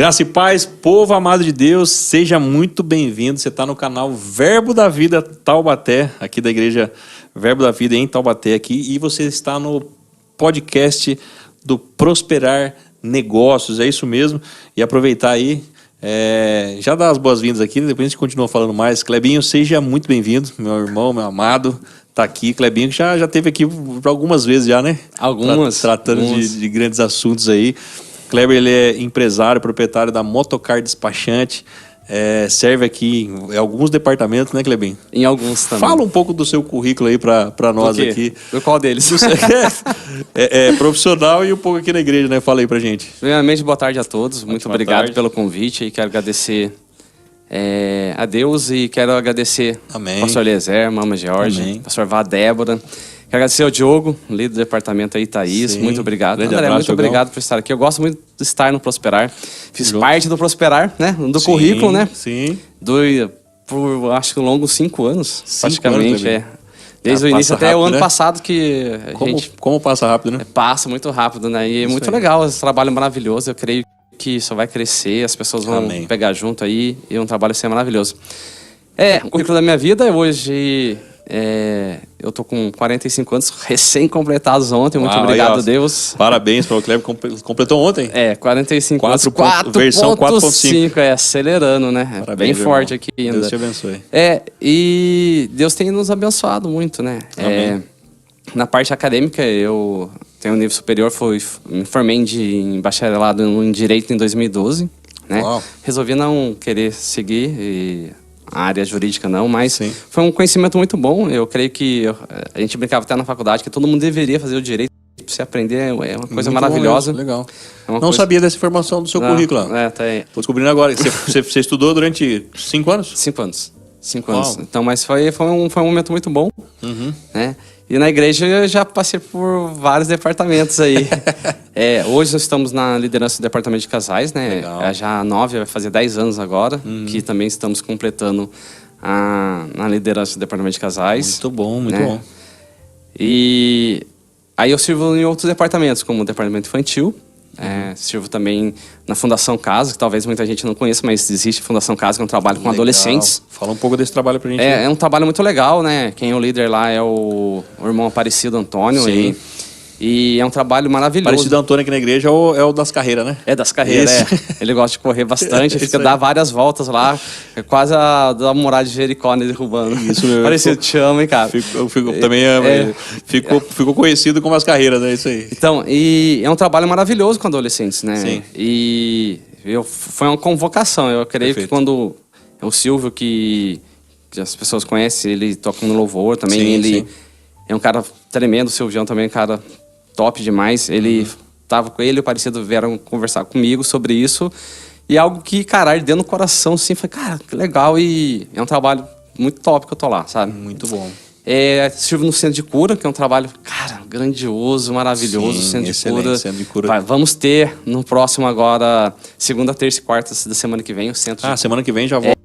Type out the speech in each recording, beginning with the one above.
Graça e paz, povo amado de Deus, seja muito bem-vindo. Você está no canal Verbo da Vida Taubaté, aqui da igreja Verbo da Vida em Taubaté aqui, e você está no podcast do Prosperar Negócios, é isso mesmo. E aproveitar aí, já dar as boas-vindas aqui, depois a gente continua falando mais. Clebinho, seja muito bem-vindo, meu irmão, meu amado. Tá aqui, Clebinho, que já esteve aqui algumas vezes já, né? Tratando de grandes assuntos aí. Kleber, ele é empresário, proprietário da Motocar Despachante, serve aqui em alguns departamentos, né, Clebinho? Em alguns também. Fala um pouco do seu currículo aí para nós aqui. Do qual deles? Profissional e um pouco aqui na igreja, né? Fala aí pra gente. Primeiramente, boa tarde a todos. Muito obrigado pelo convite e quero agradecer a Deus e quero agradecer ao pastor Eliezer, Mama Jorge, pastor Vá Débora. Quero agradecer ao Diogo, líder do departamento aí, Thaís. Sim, muito obrigado. André, muito obrigado por estar aqui. Eu gosto muito de estar no Prosperar. Fiz parte do Prosperar, né? Do currículo, né? Sim. Por acho que longos 5 anos, praticamente. Desde o início até o ano passado que a gente... Como passa rápido, né? Passa muito rápido, né? E é muito legal, esse trabalho maravilhoso. Eu creio que só vai crescer, as pessoas vão pegar junto aí e um trabalho assim maravilhoso. O currículo da minha vida hoje... eu tô com 45 anos, recém-completados ontem. Muito obrigado a Deus. Parabéns para o Kleber, completou ontem. 45 anos. Versão 4.5. Acelerando, né? Parabéns, bem forte aqui ainda. Deus te abençoe. E Deus tem nos abençoado muito, né? Na parte acadêmica, eu tenho um nível superior, me formei em bacharelado em Direito em 2012, né? Uau. Resolvi não querer seguir a área jurídica não, mas foi um conhecimento muito bom. Eu creio que a gente brincava até na faculdade que todo mundo deveria fazer o direito para você aprender, é uma coisa muito maravilhosa. Legal. Não sabia dessa informação do seu currículo. Tá aí. Tô descobrindo agora. Você estudou durante 5 anos? 5 anos. 5 anos. Então, mas foi um momento muito bom, né? E na igreja eu já passei por vários departamentos aí. Hoje nós estamos na liderança do departamento de casais, né? Legal. Já 9, vai fazer 10 anos agora, que também estamos completando na liderança do departamento de casais. Muito bom, muito bom. E aí eu sirvo em outros departamentos, como o departamento infantil. Sirvo também na Fundação Casa, que talvez muita gente não conheça, mas existe a Fundação Casa, que é um trabalho com adolescentes. Fala um pouco desse trabalho pra gente. É um trabalho muito legal, né? Quem é o líder lá é o irmão Aparecido Antônio. Sim. E é um trabalho maravilhoso. Aparecido Antônio aqui na igreja é o das carreiras, né? É das carreiras, Ele gosta de correr bastante, dá várias voltas lá. É quase da muralha de Jericó, né, derrubando. Isso mesmo. Parecido, te amo, hein, cara? Ficou conhecido como as carreiras, né? Isso aí. Então, e é um trabalho maravilhoso com adolescentes, né? Sim. E foi uma convocação. Eu creio que quando o Silvio, que as pessoas conhecem, ele toca no louvor também. Ele é um cara tremendo, o Silvião também é um cara top demais. Ele tava com ele e o Parecido vieram conversar comigo sobre isso. E algo que, cara, ardeu no coração, assim. Falei, cara, que legal. E é um trabalho muito top que eu tô lá, sabe? Muito bom. Sirvo no Centro de Cura, que é um trabalho, cara, grandioso, maravilhoso. Centro de Cura. Vamos ter no próximo agora, segunda, terça e quarta da semana que vem, o Centro de Cura. Semana que vem já volta.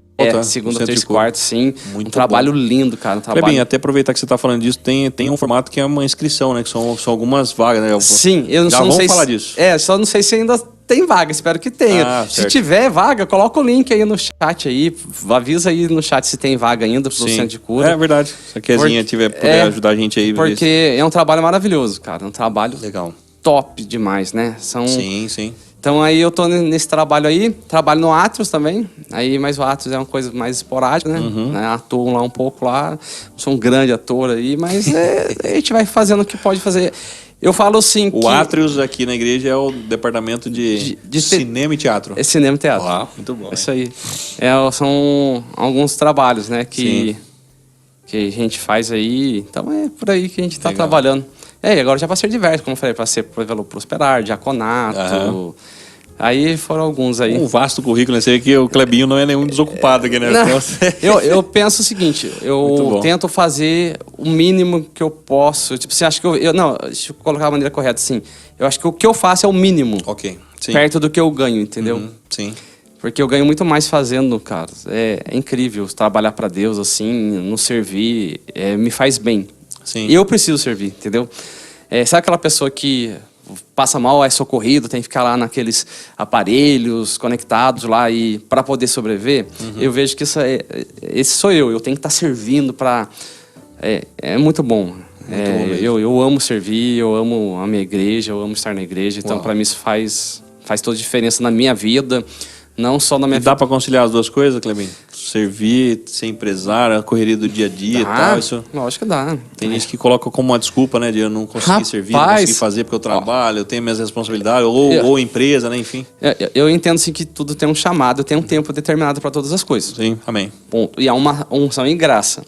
Segunda, terça e quarta, sim. Muito um trabalho lindo, cara. Bem, até aproveitar que você está falando disso, tem um formato que é uma inscrição, né? Que são algumas vagas, né? Sim, eu já não sei falar disso. Só não sei se ainda tem vaga, espero que tenha. Se tiver vaga, coloca o link aí no chat aí. Avisa aí no chat se tem vaga ainda pro Centro de Cura. É verdade. Se a Kezinha puder ajudar a gente aí. Porque é um trabalho maravilhoso, cara. É um trabalho legal. Top demais, né? Sim. Então aí eu tô nesse trabalho aí, trabalho no Atrios também, mas o Atrios é uma coisa mais esporádica, né? Atuo lá um pouco lá, sou um grande ator aí, mas a gente vai fazendo o que pode fazer. Eu falo assim o Atrios aqui na igreja é o departamento de cinema e teatro. É cinema e teatro. Uau, muito bom. Isso aí. São alguns trabalhos, né, que a gente faz aí, então é por aí que a gente tá trabalhando. Agora já passei diversos, como eu falei, passei pelo Prosperar, Diaconato. Aí foram alguns aí. Um vasto currículo, sei que o Clebinho não é nenhum desocupado aqui, né? Eu penso o seguinte, eu tento fazer o mínimo que eu posso. Tipo, você acha que deixa eu colocar a maneira correta, assim. Eu acho que o que eu faço é o mínimo. Ok. Sim. Perto do que eu ganho, entendeu? Sim. Porque eu ganho muito mais fazendo, cara. É incrível trabalhar pra Deus, assim, nos servir, me faz bem. Sim. E eu preciso servir, entendeu? Sabe aquela pessoa que passa mal, é socorrido, tem que ficar lá naqueles aparelhos conectados lá e para poder sobreviver, eu vejo que esse sou eu tenho que estar servindo para... É muito bom. Eu amo servir, eu amo a minha igreja, eu amo estar na igreja, então para mim isso faz toda a diferença na minha vida, não só na minha vida. Dá para conciliar as duas coisas, Clebinho? Servir, ser empresário, a correria do dia a dia e tal, isso... Lógico que dá. Tem gente que coloca como uma desculpa, né, de eu não conseguir servir, não conseguir fazer porque eu trabalho, eu tenho minhas responsabilidades, ou empresa, né, enfim. Eu entendo, sim, que tudo tem um chamado, tem um tempo determinado para todas as coisas. Sim, amém. Ponto. E há uma unção e graça.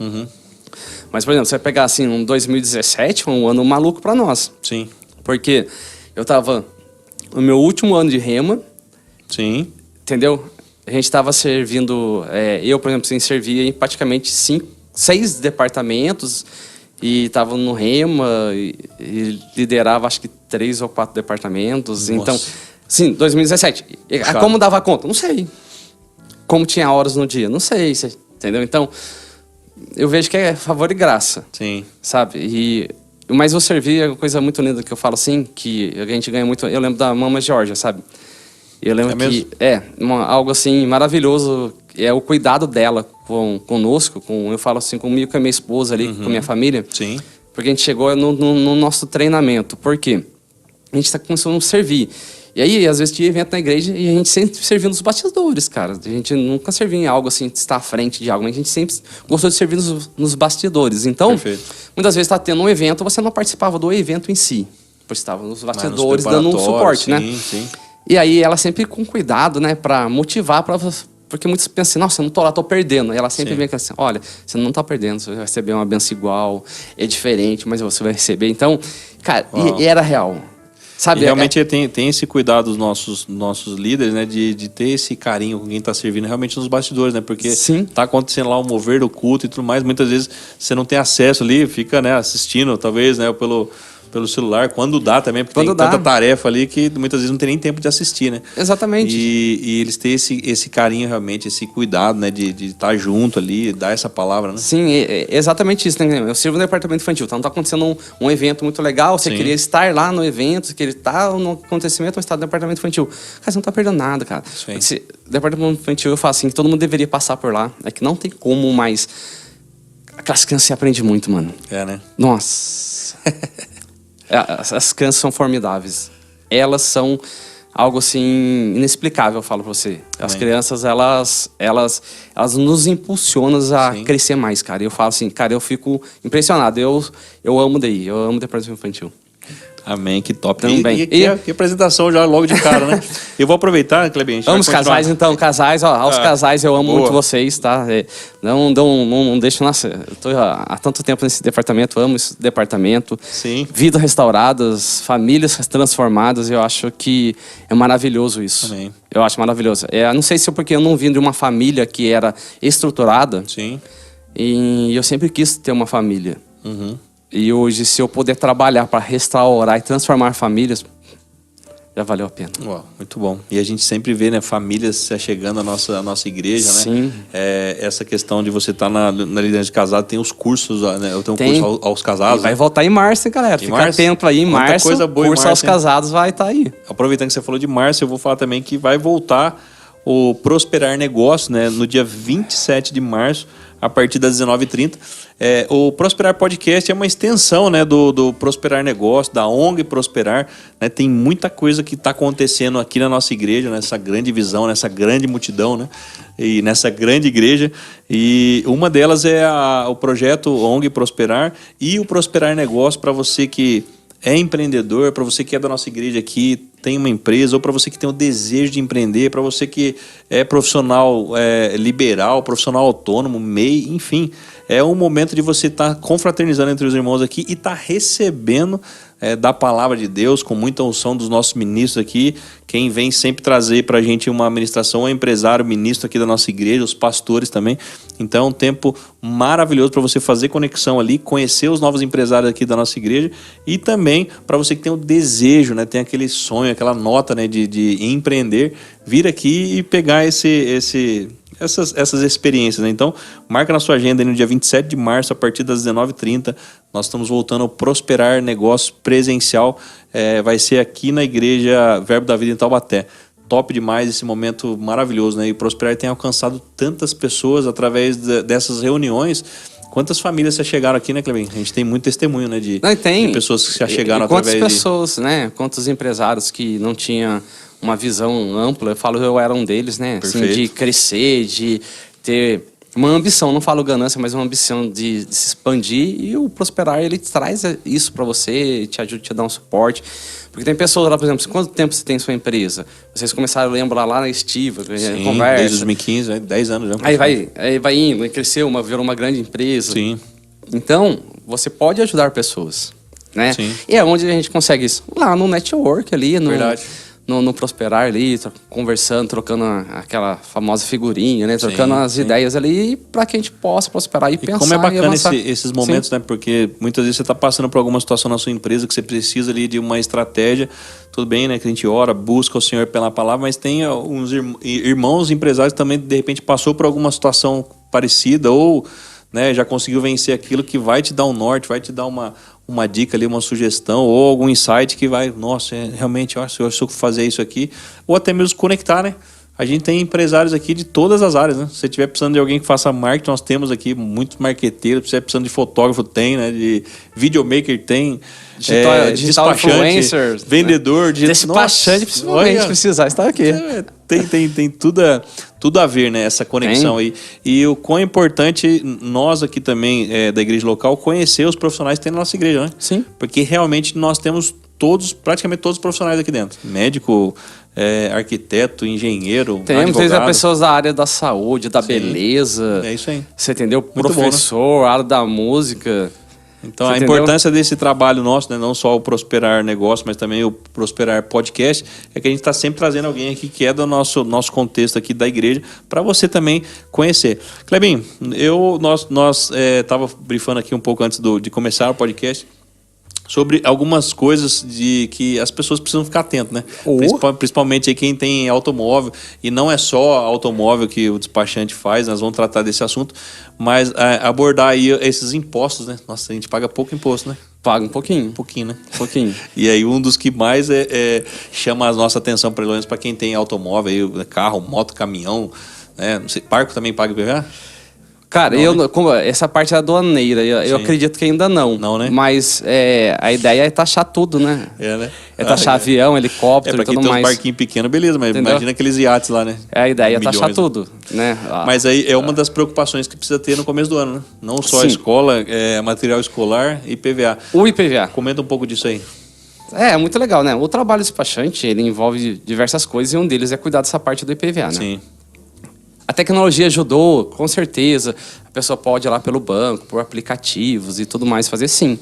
Mas, por exemplo, você vai pegar, assim, um 2017, foi um ano maluco para nós. Sim. Porque eu tava no meu último ano de rema. Sim. Entendeu? A gente estava servindo... eu, por exemplo, servia em praticamente 6 departamentos e estava no rema e liderava, acho que 3 ou 4 departamentos. Nossa. Então, sim, 2017. Como dava conta? Não sei. Como tinha horas no dia? Não sei. Entendeu? Então, eu vejo que é favor e graça. Sim. Sabe? Mas eu servi é uma coisa muito linda que eu falo assim, que a gente ganha muito... Eu lembro da Mama Georgia, sabe? Eu lembro que algo assim maravilhoso é o cuidado dela conosco, eu falo assim, comigo, com a minha esposa ali, com a minha família. Sim. Porque a gente chegou no nosso treinamento. Por quê? A gente está começando a servir. E aí, às vezes, tinha evento na igreja e a gente sempre serviu nos bastidores, cara. A gente nunca serviu em algo assim, estar à frente de algo, mas a gente sempre gostou de servir nos bastidores. Então, muitas vezes está tendo um evento, você não participava do evento em si. Você estava nos bastidores dando um suporte, né? Sim. E aí ela sempre com cuidado, né, para motivar, porque muitos pensam assim, nossa, eu não tô lá, tô perdendo. E ela sempre vem assim, olha, você não tá perdendo, você vai receber uma benção igual, é diferente, mas você vai receber. Então, cara, e era real. Sabe? E realmente tem esse cuidado dos nossos líderes, né, de ter esse carinho com quem tá servindo realmente nos bastidores, né, porque tá acontecendo lá o mover do culto e tudo mais, muitas vezes você não tem acesso ali, fica, né, assistindo, talvez, né, pelo celular, quando dá também, porque tem tanta tarefa ali que muitas vezes não tem nem tempo de assistir, né? Exatamente. E eles têm esse carinho realmente, esse cuidado, né, de estar junto ali, dar essa palavra, né? Sim, exatamente isso, né? Eu sirvo no departamento infantil, então tá acontecendo um evento muito legal, você queria estar lá no evento, você queria estar no acontecimento, mas está no departamento infantil. Cara, você não tá perdendo nada, cara. Departamento infantil, eu falo assim, que todo mundo deveria passar por lá, é que não tem como mais... Aquelas crianças se aprendem muito, mano. Né? Nossa... As crianças são formidáveis. Elas são algo assim inexplicável, eu falo pra você. As crianças, elas nos impulsionam a crescer mais, cara. Eu falo assim, cara, eu fico impressionado. Eu amo daí, eu amo departamento infantil. Amém, que top. Também. Que apresentação já logo de cara, né? Eu vou aproveitar, Clebinho. Amo os casais, então. Casais, aos casais eu amo muito vocês, tá? Não deixo... Nossa, eu tô há tanto tempo nesse departamento, amo esse departamento. Sim. Vidas restauradas, famílias transformadas, eu acho que é maravilhoso isso. Amém. Eu acho maravilhoso. Não sei se é porque eu não vim de uma família que era estruturada. Sim. E eu sempre quis ter uma família. E hoje, se eu puder trabalhar para restaurar e transformar famílias, já valeu a pena. Muito bom. E a gente sempre vê, né, famílias se chegando à nossa igreja, Sim. né? Essa questão de você estar na liderança de casado, tem os cursos, né? Eu tenho um curso aos casados. E vai voltar em março, hein, galera? Fica atento aí, em março, coisa boa o curso aos casados vai estar aí. Aproveitando que você falou de março, eu vou falar também que vai voltar o Prosperar Negócio, né, no dia 27 de março, a partir das 19h30. O Prosperar Podcast é uma extensão, né, do Prosperar Negócio, da ONG Prosperar. Né? Tem muita coisa que está acontecendo aqui na nossa igreja, nessa grande visão, nessa grande multidão, né? E nessa grande igreja. E uma delas é o projeto ONG Prosperar e o Prosperar Negócio, para você que é empreendedor, para você que é da nossa igreja aqui, tem uma empresa, ou para você que tem o desejo de empreender, para você que é profissional liberal, profissional autônomo, MEI, enfim. É um momento de você estar confraternizando entre os irmãos aqui e estar recebendo da palavra de Deus, com muita unção dos nossos ministros aqui. Quem vem sempre trazer para a gente uma ministração é o empresário, ministro aqui da nossa igreja, os pastores também. Então é um tempo maravilhoso para você fazer conexão ali, conhecer os novos empresários aqui da nossa igreja e também para você que tem o desejo, né, tem aquele sonho, aquela nota, né, de empreender, vir aqui e pegar esse essas experiências, né? Então, marca na sua agenda aí no dia 27 de março, a partir das 19h30, nós estamos voltando ao Prosperar Negócios presencial. Vai ser aqui na Igreja Verbo da Vida em Taubaté. Top demais esse momento maravilhoso, né? E o Prosperar tem alcançado tantas pessoas através dessas reuniões. Quantas famílias já chegaram aqui, né, Clebinho? A gente tem muito testemunho, né? De pessoas que já chegaram através de... Quantas pessoas, né? Quantos empresários que não tinham uma visão ampla. Eu era um deles, né? Assim, de crescer, de ter uma ambição. Não falo ganância, mas uma ambição de se expandir. E o Prosperar, ele traz isso para você, te ajuda, te dá um suporte. Porque tem pessoas lá, por exemplo, quanto tempo você tem sua empresa? Vocês começaram a lembrar lá na Estiva, conversa. Desde 2015, 10 anos já. Aí vai indo, cresceu, virou uma grande empresa. Sim. Então, você pode ajudar pessoas, né? Sim. E é onde a gente consegue isso? Lá no network ali, no Prosperar ali, conversando, trocando aquela famosa figurinha, né? Trocando as ideias ali para que a gente possa prosperar e pensar. Como é bacana e esses momentos, né? Porque muitas vezes você está passando por alguma situação na sua empresa que você precisa ali de uma estratégia. Tudo bem, né? Que a gente ora, busca o Senhor pela palavra, mas tem uns irmãos empresários também, de repente, passou por alguma situação parecida ou, né, já conseguiu vencer aquilo, que vai te dar um norte, vai te dar uma dica ali, uma sugestão ou algum insight que vai, nossa, realmente, eu acho que fazer isso aqui, ou até mesmo conectar, né? A gente tem empresários aqui de todas as áreas, né? Se você estiver precisando de alguém que faça marketing, nós temos aqui muitos marqueteiros. Se você estiver precisando de fotógrafo, tem, né? De videomaker, tem. Digital despachante, vendedor. Né? Despachante, principalmente, precisar estar aqui. Tem tudo a ver, né? Essa conexão aí. E o quão importante nós aqui também, da igreja local, conhecer os profissionais que tem na nossa igreja, né? Sim. Porque realmente nós temos praticamente todos os profissionais aqui dentro. Médico, arquiteto, engenheiro, temos pessoas da área da saúde, da beleza. É isso aí. Você entendeu? Muito professor, bom, né? área da música. Então, a importância desse trabalho nosso, né? Não só o Prosperar Negócio, mas também o Prosperar Podcast, é que a gente está sempre trazendo alguém aqui que é do nosso contexto aqui da igreja, para você também conhecer. Clebinho, nós estava briefando aqui um pouco antes de começar o podcast, sobre algumas coisas que as pessoas precisam ficar atentas, né? Principalmente aí quem tem automóvel, e não é só automóvel que o despachante faz, nós vamos tratar desse assunto, mas abordar aí esses impostos, né? Nossa, a gente paga pouco imposto, né? Paga um pouquinho. Um pouquinho, né? Um pouquinho. E aí um dos que mais chama a nossa atenção, pelo menos para quem tem automóvel, aí, carro, moto, caminhão, né? Não sei, barco também paga IPVA? Cara, essa parte é aduaneira, eu acredito que ainda não. Não, né? Mas a ideia é taxar tudo, né? Né? É taxar avião, helicóptero e tudo mais. Pra quem tem uns barquinhos pequenos, beleza, mas imagina aqueles iates lá, né? A ideia é taxar tudo, né? Mas aí é uma das preocupações que precisa ter no começo do ano, né? Não só a escola, material escolar e IPVA. O IPVA. Comenta um pouco disso aí. É muito legal, né? O trabalho despachante, ele envolve diversas coisas e um deles é cuidar dessa parte do IPVA, né? Sim. A tecnologia ajudou, com certeza. A pessoa pode ir lá pelo banco, por aplicativos e tudo mais, fazer sim.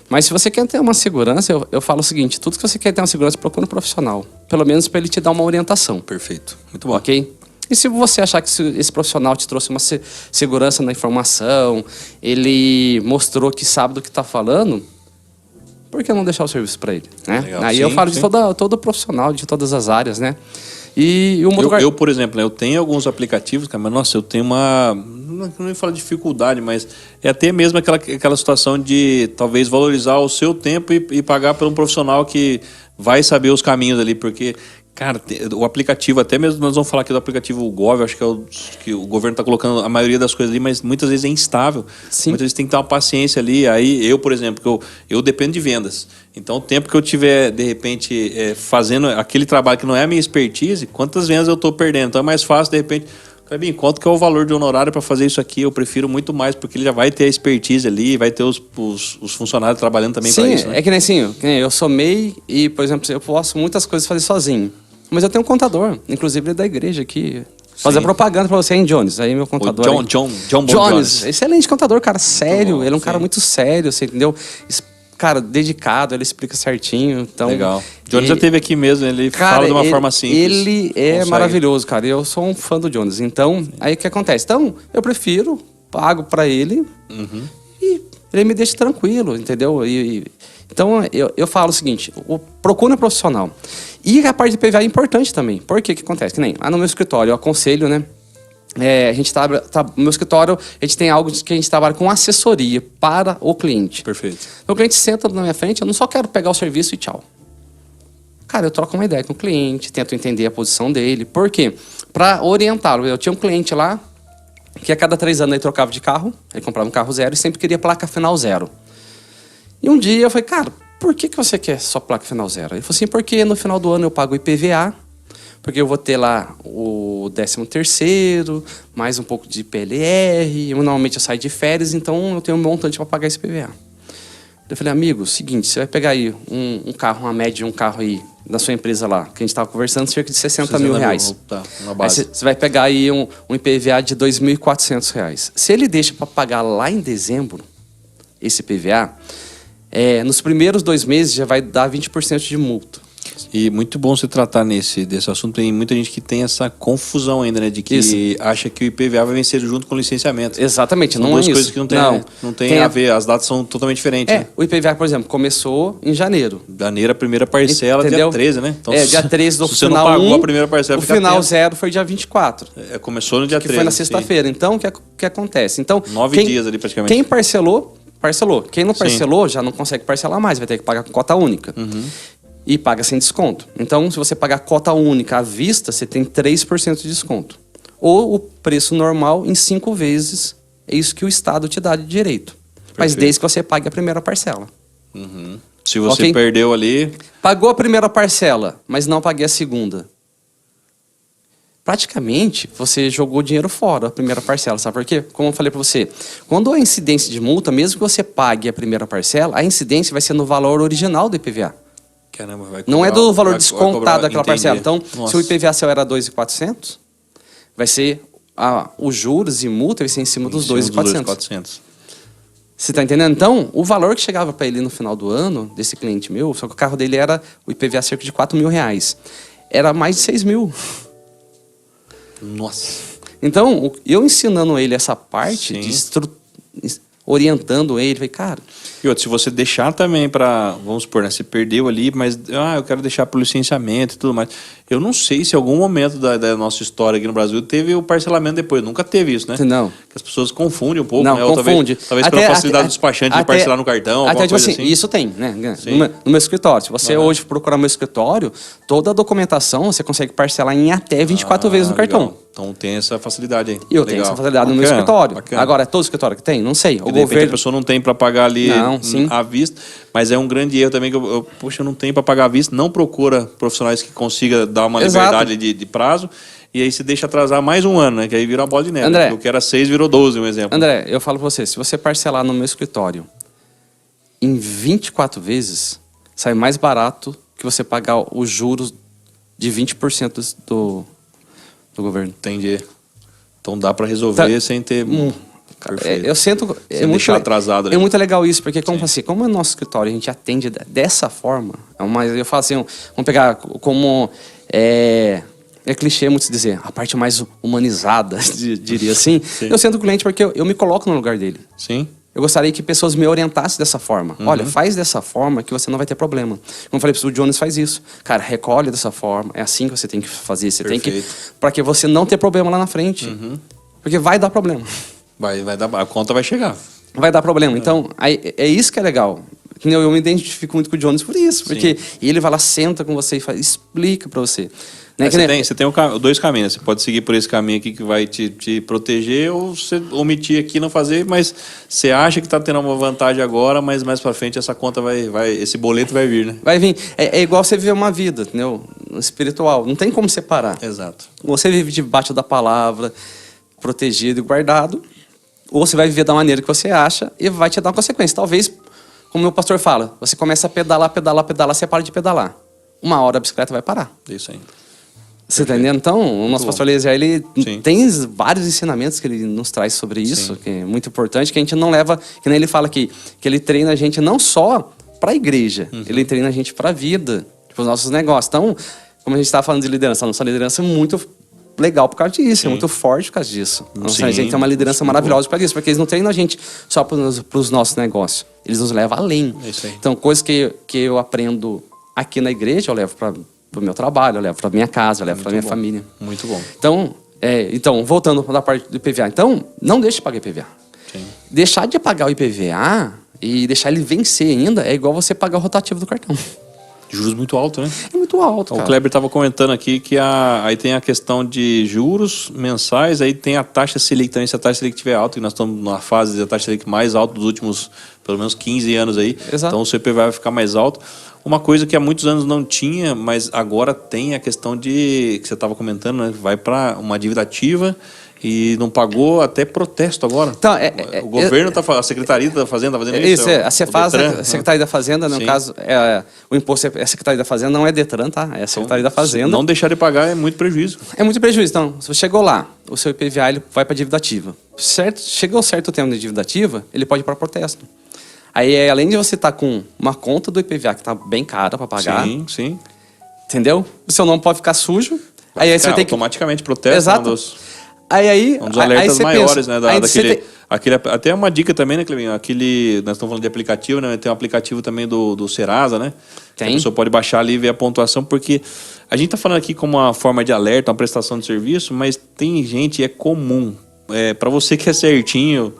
Mas se você quer ter uma segurança, eu falo o seguinte, tudo que você quer ter uma segurança, procura um profissional. Pelo menos para ele te dar uma orientação. Perfeito. Muito bom. Ok? E se você achar que esse profissional te trouxe uma segurança na informação, ele mostrou que sabe do que está falando, por que não deixar o serviço para ele? Né? Legal. Aí eu falo de todo profissional, de todas as áreas, né? E eu, por exemplo, né, eu tenho alguns aplicativos, cara, mas nossa, eu tenho não ia falar dificuldade, mas é até mesmo aquela situação de talvez valorizar o seu tempo e pagar por um profissional que vai saber os caminhos ali, porque, cara, o aplicativo, até mesmo nós vamos falar aqui do aplicativo Gov, acho que o governo está colocando a maioria das coisas ali, mas muitas vezes é instável. Sim. Muitas vezes tem que ter uma paciência ali. Aí eu, por exemplo, eu dependo de vendas. Então, o tempo que eu tiver, de repente, fazendo aquele trabalho que não é a minha expertise, quantas vendas eu estou perdendo? Então, é mais fácil, de repente, Clebinho, quanto que é o valor de honorário para fazer isso aqui? Eu prefiro muito mais, porque ele já vai ter a expertise ali, vai ter os funcionários trabalhando também para isso. Né? É que nem assim, eu sou MEI e, por exemplo, eu posso muitas coisas fazer sozinho. Mas eu tenho um contador, inclusive ele é da igreja aqui. Fazer propaganda pra você, hein, Jones? Aí meu contador. O John Jones. Excelente contador, cara, sério. Ele é um cara muito sério, você entendeu? Cara, dedicado, ele explica certinho. Então, legal. Jones já esteve aqui mesmo, ele fala de uma forma simples. Ele é maravilhoso, cara. Eu sou um fã do Jones. Então, aí o que acontece? Então, eu prefiro, pago pra ele e ele me deixa tranquilo, entendeu? Então, eu falo o seguinte, procura um profissional. E a parte de IPVA é importante também. Por que acontece? Que nem lá no meu escritório, eu aconselho, né? A gente no meu escritório, a gente tem algo que a gente trabalha com assessoria para o cliente. Perfeito. Então, o cliente senta na minha frente, eu não só quero pegar o serviço e tchau. Cara, eu troco uma ideia com o cliente, tento entender a posição dele. Por quê? Para orientá-lo. Eu tinha um cliente lá que a cada 3 anos ele trocava de carro, ele comprava um carro 0 e sempre queria placa final 0. E um dia eu falei, cara, por que você quer só placa final 0? Ele falou assim, porque no final do ano eu pago o IPVA, porque eu vou ter lá o 13º, mais um pouco de PLR, normalmente eu saio de férias, então eu tenho um montante para pagar esse IPVA. Eu falei, amigo, seguinte, você vai pegar aí um carro, uma média de um carro aí da sua empresa lá, que a gente estava conversando, cerca de 60 mil reais. Tá, uma base. Aí você vai pegar aí um IPVA de R$ 2.400. Se ele deixa para pagar lá em dezembro, esse IPVA, nos primeiros 2 meses já vai dar 20% de multa. E muito bom você tratar desse assunto. Tem muita gente que tem essa confusão ainda, né? De que acha que o IPVA vai vencer junto com o licenciamento. Exatamente, São não duas é coisas isso. que não tem a ver. As datas são totalmente diferentes. Né? O IPVA, por exemplo, começou em janeiro. Janeiro, a primeira parcela, entendeu? Dia 13, né? Então, dia 13 do se final você não pagou a primeira parcela, o final 0 foi dia 24. Começou no dia 13. Que foi na sexta-feira. Então, o que acontece? Então, 9 dias ali praticamente. Quem parcelou. Quem não parcelou, já não consegue parcelar mais, vai ter que pagar com cota única. Uhum. E paga sem desconto. Então, se você pagar cota única à vista, você tem 3% de desconto. Ou o preço normal em 5 vezes. É isso que o Estado te dá de direito. Perfeito. Mas desde que você pague a primeira parcela. Uhum. Se você perdeu ali... Pagou a primeira parcela, mas não paguei a segunda. Praticamente, você jogou dinheiro fora, a primeira parcela. Sabe por quê? Como eu falei para você, quando a incidência de multa, mesmo que você pague a primeira parcela, a incidência vai ser no valor original do IPVA. Caramba, vai cobrar, não é do valor descontado daquela parcela. Então, nossa, se o IPVA seu era 2.400, vai ser os juros e multa vai ser em cima dos 2.400. Você está entendendo? Então, o valor que chegava para ele no final do ano, desse cliente meu, só que o carro dele era o IPVA cerca de R$ 4.000. Era mais de 6 mil. Nossa. Então, eu ensinando ele essa parte, orientando ele, falei, cara... E outro, se você deixar também para, vamos supor, né, você perdeu ali, mas eu quero deixar para o licenciamento e tudo mais. Eu não sei se em algum momento da nossa história aqui no Brasil teve o parcelamento depois. Nunca teve isso, né? Não. Que as pessoas confundem um pouco, não, né? Confunde. Talvez pela facilidade do despachante de parcelar no cartão, até tipo coisa assim. Isso tem, né? No meu escritório. Se você Uhum. hoje procurar meu escritório, toda a documentação você consegue parcelar em até 24 vezes no cartão. Legal. Então tem essa facilidade aí. E eu tenho essa facilidade no meu escritório. Bacana. Agora, é todo escritório que tem? Não sei. O governo... a pessoa não tem para pagar ali à vista, mas é um grande erro também que eu não tenho para pagar à vista, não procura profissionais que consiga dar uma liberdade de prazo, e aí se deixa atrasar mais um ano, né? Que aí vira uma bola de neve. André, né? O que era 6 virou 12, um exemplo. André, eu falo para você, se você parcelar no meu escritório em 24 vezes, sai mais barato que você pagar os juros de 20% do governo. Entendi. Então dá para resolver sem ter... Eu sinto... É muito atrasado, né? É muito legal isso, porque como é nosso escritório, a gente atende dessa forma. Eu falo assim, vamos pegar como... É clichê muito dizer, a parte mais humanizada, diria assim. Eu sinto o cliente porque eu me coloco no lugar dele. Sim. Eu gostaria que pessoas me orientassem dessa forma. Uhum. Olha, faz dessa forma que você não vai ter problema. Como eu falei, o Jones faz isso. Cara, recolhe dessa forma. É assim que você tem que fazer. Você tem que... Para que você não ter problema lá na frente. Uhum. Porque vai dar problema. Vai dar... A conta vai chegar. Vai dar problema. Então, é isso que é legal. Eu me identifico muito com o Jones por isso. Porque ele vai lá, senta com você e explica para você. Você tem 2 caminhos. Você pode seguir por esse caminho aqui que vai te proteger, ou você omitir aqui e não fazer, mas você acha que está tendo uma vantagem agora, mas mais para frente essa conta esse boleto vai vir, né? Vai vir. É igual você viver uma vida, entendeu? Espiritual. Não tem como separar. Exato. Você vive debaixo da palavra, protegido e guardado, ou você vai viver da maneira que você acha e vai te dar uma consequência. Talvez, como o meu pastor fala, você começa a pedalar, você para de pedalar. Uma hora a bicicleta vai parar. Isso aí. Você está entendendo? Então, o nosso pastor Eliezer, ele tem vários ensinamentos que ele nos traz sobre isso, que é muito importante, que a gente não leva, que nem ele fala aqui, que ele treina a gente não só para a igreja, ele treina a gente para a vida, para os nossos negócios. Então, como a gente estava falando de liderança, a nossa liderança é muito legal por causa disso, é muito forte por causa disso. A gente tem uma liderança maravilhosa por causa disso, porque eles não treinam a gente só para os nossos negócios, eles nos levam além. Então, coisas que eu aprendo aqui na igreja, eu levo para o meu trabalho, eu levo para minha casa, eu levo para minha família. Muito bom. Então, Então, voltando para a parte do IPVA. Então, não deixe de pagar IPVA. Sim. Deixar de pagar o IPVA e deixar ele vencer ainda é igual você pagar o rotativo do cartão. Juros muito alto, né? É muito alto, cara. O Kleber estava comentando aqui que aí tem a questão de juros mensais, aí tem a taxa Selic também, se a taxa Selic estiver alta, e nós estamos numa fase da taxa Selic mais alta dos últimos, pelo menos 15 anos aí. Exato. Então o CPV vai ficar mais alto. Uma coisa que há muitos anos não tinha, mas agora tem a questão que você estava comentando, né? Vai para uma dívida ativa e não pagou até protesto agora. Então, o governo, a Secretaria da Fazenda está fazendo isso? A Cefaz, a Secretaria da Fazenda, no caso, o imposto é a Secretaria da Fazenda, não é Detran, tá? É a Secretaria da Fazenda. Não deixar de pagar é muito prejuízo. É muito prejuízo. Então, se você chegou lá, o seu IPVA ele vai para dívida ativa. Chegou certo tempo de dívida ativa, ele pode ir para protesto. Aí, além de você estar com uma conta do IPVA que está bem cara para pagar. Sim, sim. Entendeu? O seu nome pode ficar sujo. Aí você tem que... automaticamente protesto. Exato. Um dos alertas maiores, pensa, né? Até uma dica também, né, Clevinho? Nós estamos falando de aplicativo, né? Tem um aplicativo também do Serasa, né? Tem. A pessoa pode baixar ali e ver a pontuação, porque a gente está falando aqui como uma forma de alerta, uma prestação de serviço, mas tem gente, é comum. Para você que é certinho,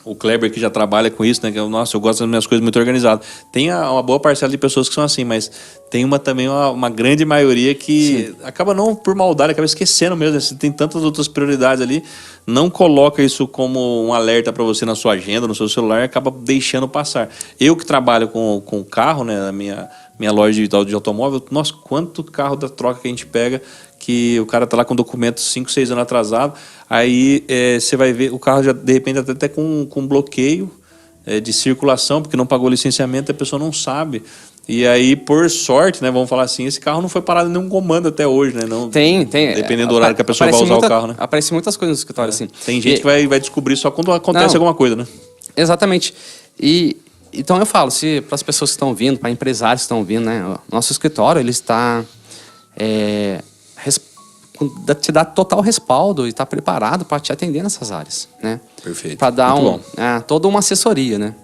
o Kleber que já trabalha com isso, né? Nossa, eu gosto das minhas coisas muito organizadas. Tem uma boa parcela de pessoas que são assim, mas tem também uma grande maioria que acaba não por maldade, acaba esquecendo mesmo. Você tem tantas outras prioridades ali, não coloca isso como um alerta para você na sua agenda, no seu celular, e acaba deixando passar. Eu que trabalho com carro, né? Na minha loja de automóvel, nossa, quanto carro da troca que a gente pega que o cara tá lá com documento 5, 6 anos atrasado, aí você vai ver, o carro já de repente até com bloqueio de circulação, porque não pagou licenciamento, a pessoa não sabe. E aí, por sorte, né, vamos falar assim, esse carro não foi parado em nenhum comando até hoje, né? Não, tem. Dependendo do horário que a pessoa vai usar o carro, né? Aparece muitas coisas no escritório, assim. Tem gente que vai descobrir só quando acontece alguma coisa, né? Exatamente. Então eu falo, se para as pessoas que estão vindo, para empresários que estão vindo, né? Nosso escritório, ele está... te dá total respaldo e está preparado para te atender nessas áreas, né? Perfeito. Para dar toda uma assessoria, né?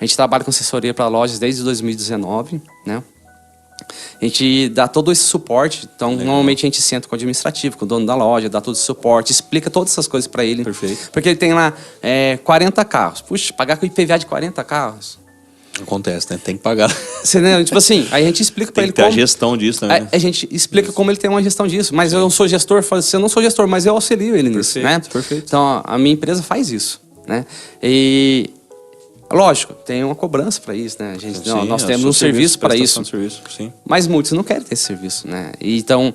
A gente trabalha com assessoria para lojas desde 2019, né? A gente dá todo esse suporte. Então, normalmente a gente senta com o administrativo, com o dono da loja, dá todo esse suporte, explica todas essas coisas para ele. Perfeito. Porque ele tem lá 40 carros. Puxa, pagar com IPVA de 40 carros... Acontece, né? Tem que pagar. Tipo assim, aí a gente explica para ele como... Tem que ter a gestão disso também, né? A gente explica como ele tem uma gestão disso. Mas eu não sou gestor, eu não sou gestor, mas eu auxilio ele nisso, né? Perfeito. Então, a minha empresa faz isso, né? E, lógico, tem uma cobrança para isso, né? Nós temos um serviço para isso. Sim. Mas muitos não querem ter esse serviço, né? E, então,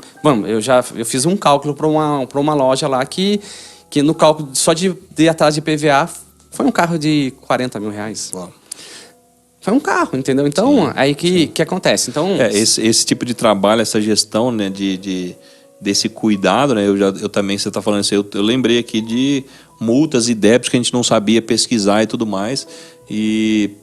eu fiz um cálculo para uma loja lá que no cálculo só de atrás de PVA foi um carro de 40 mil reais. Uau. Foi um carro, entendeu? Então, aí que acontece. Então, esse tipo de trabalho, essa gestão, né, desse cuidado, né? Eu também, você está falando isso, eu lembrei aqui de multas e débitos que a gente não sabia pesquisar e tudo mais. E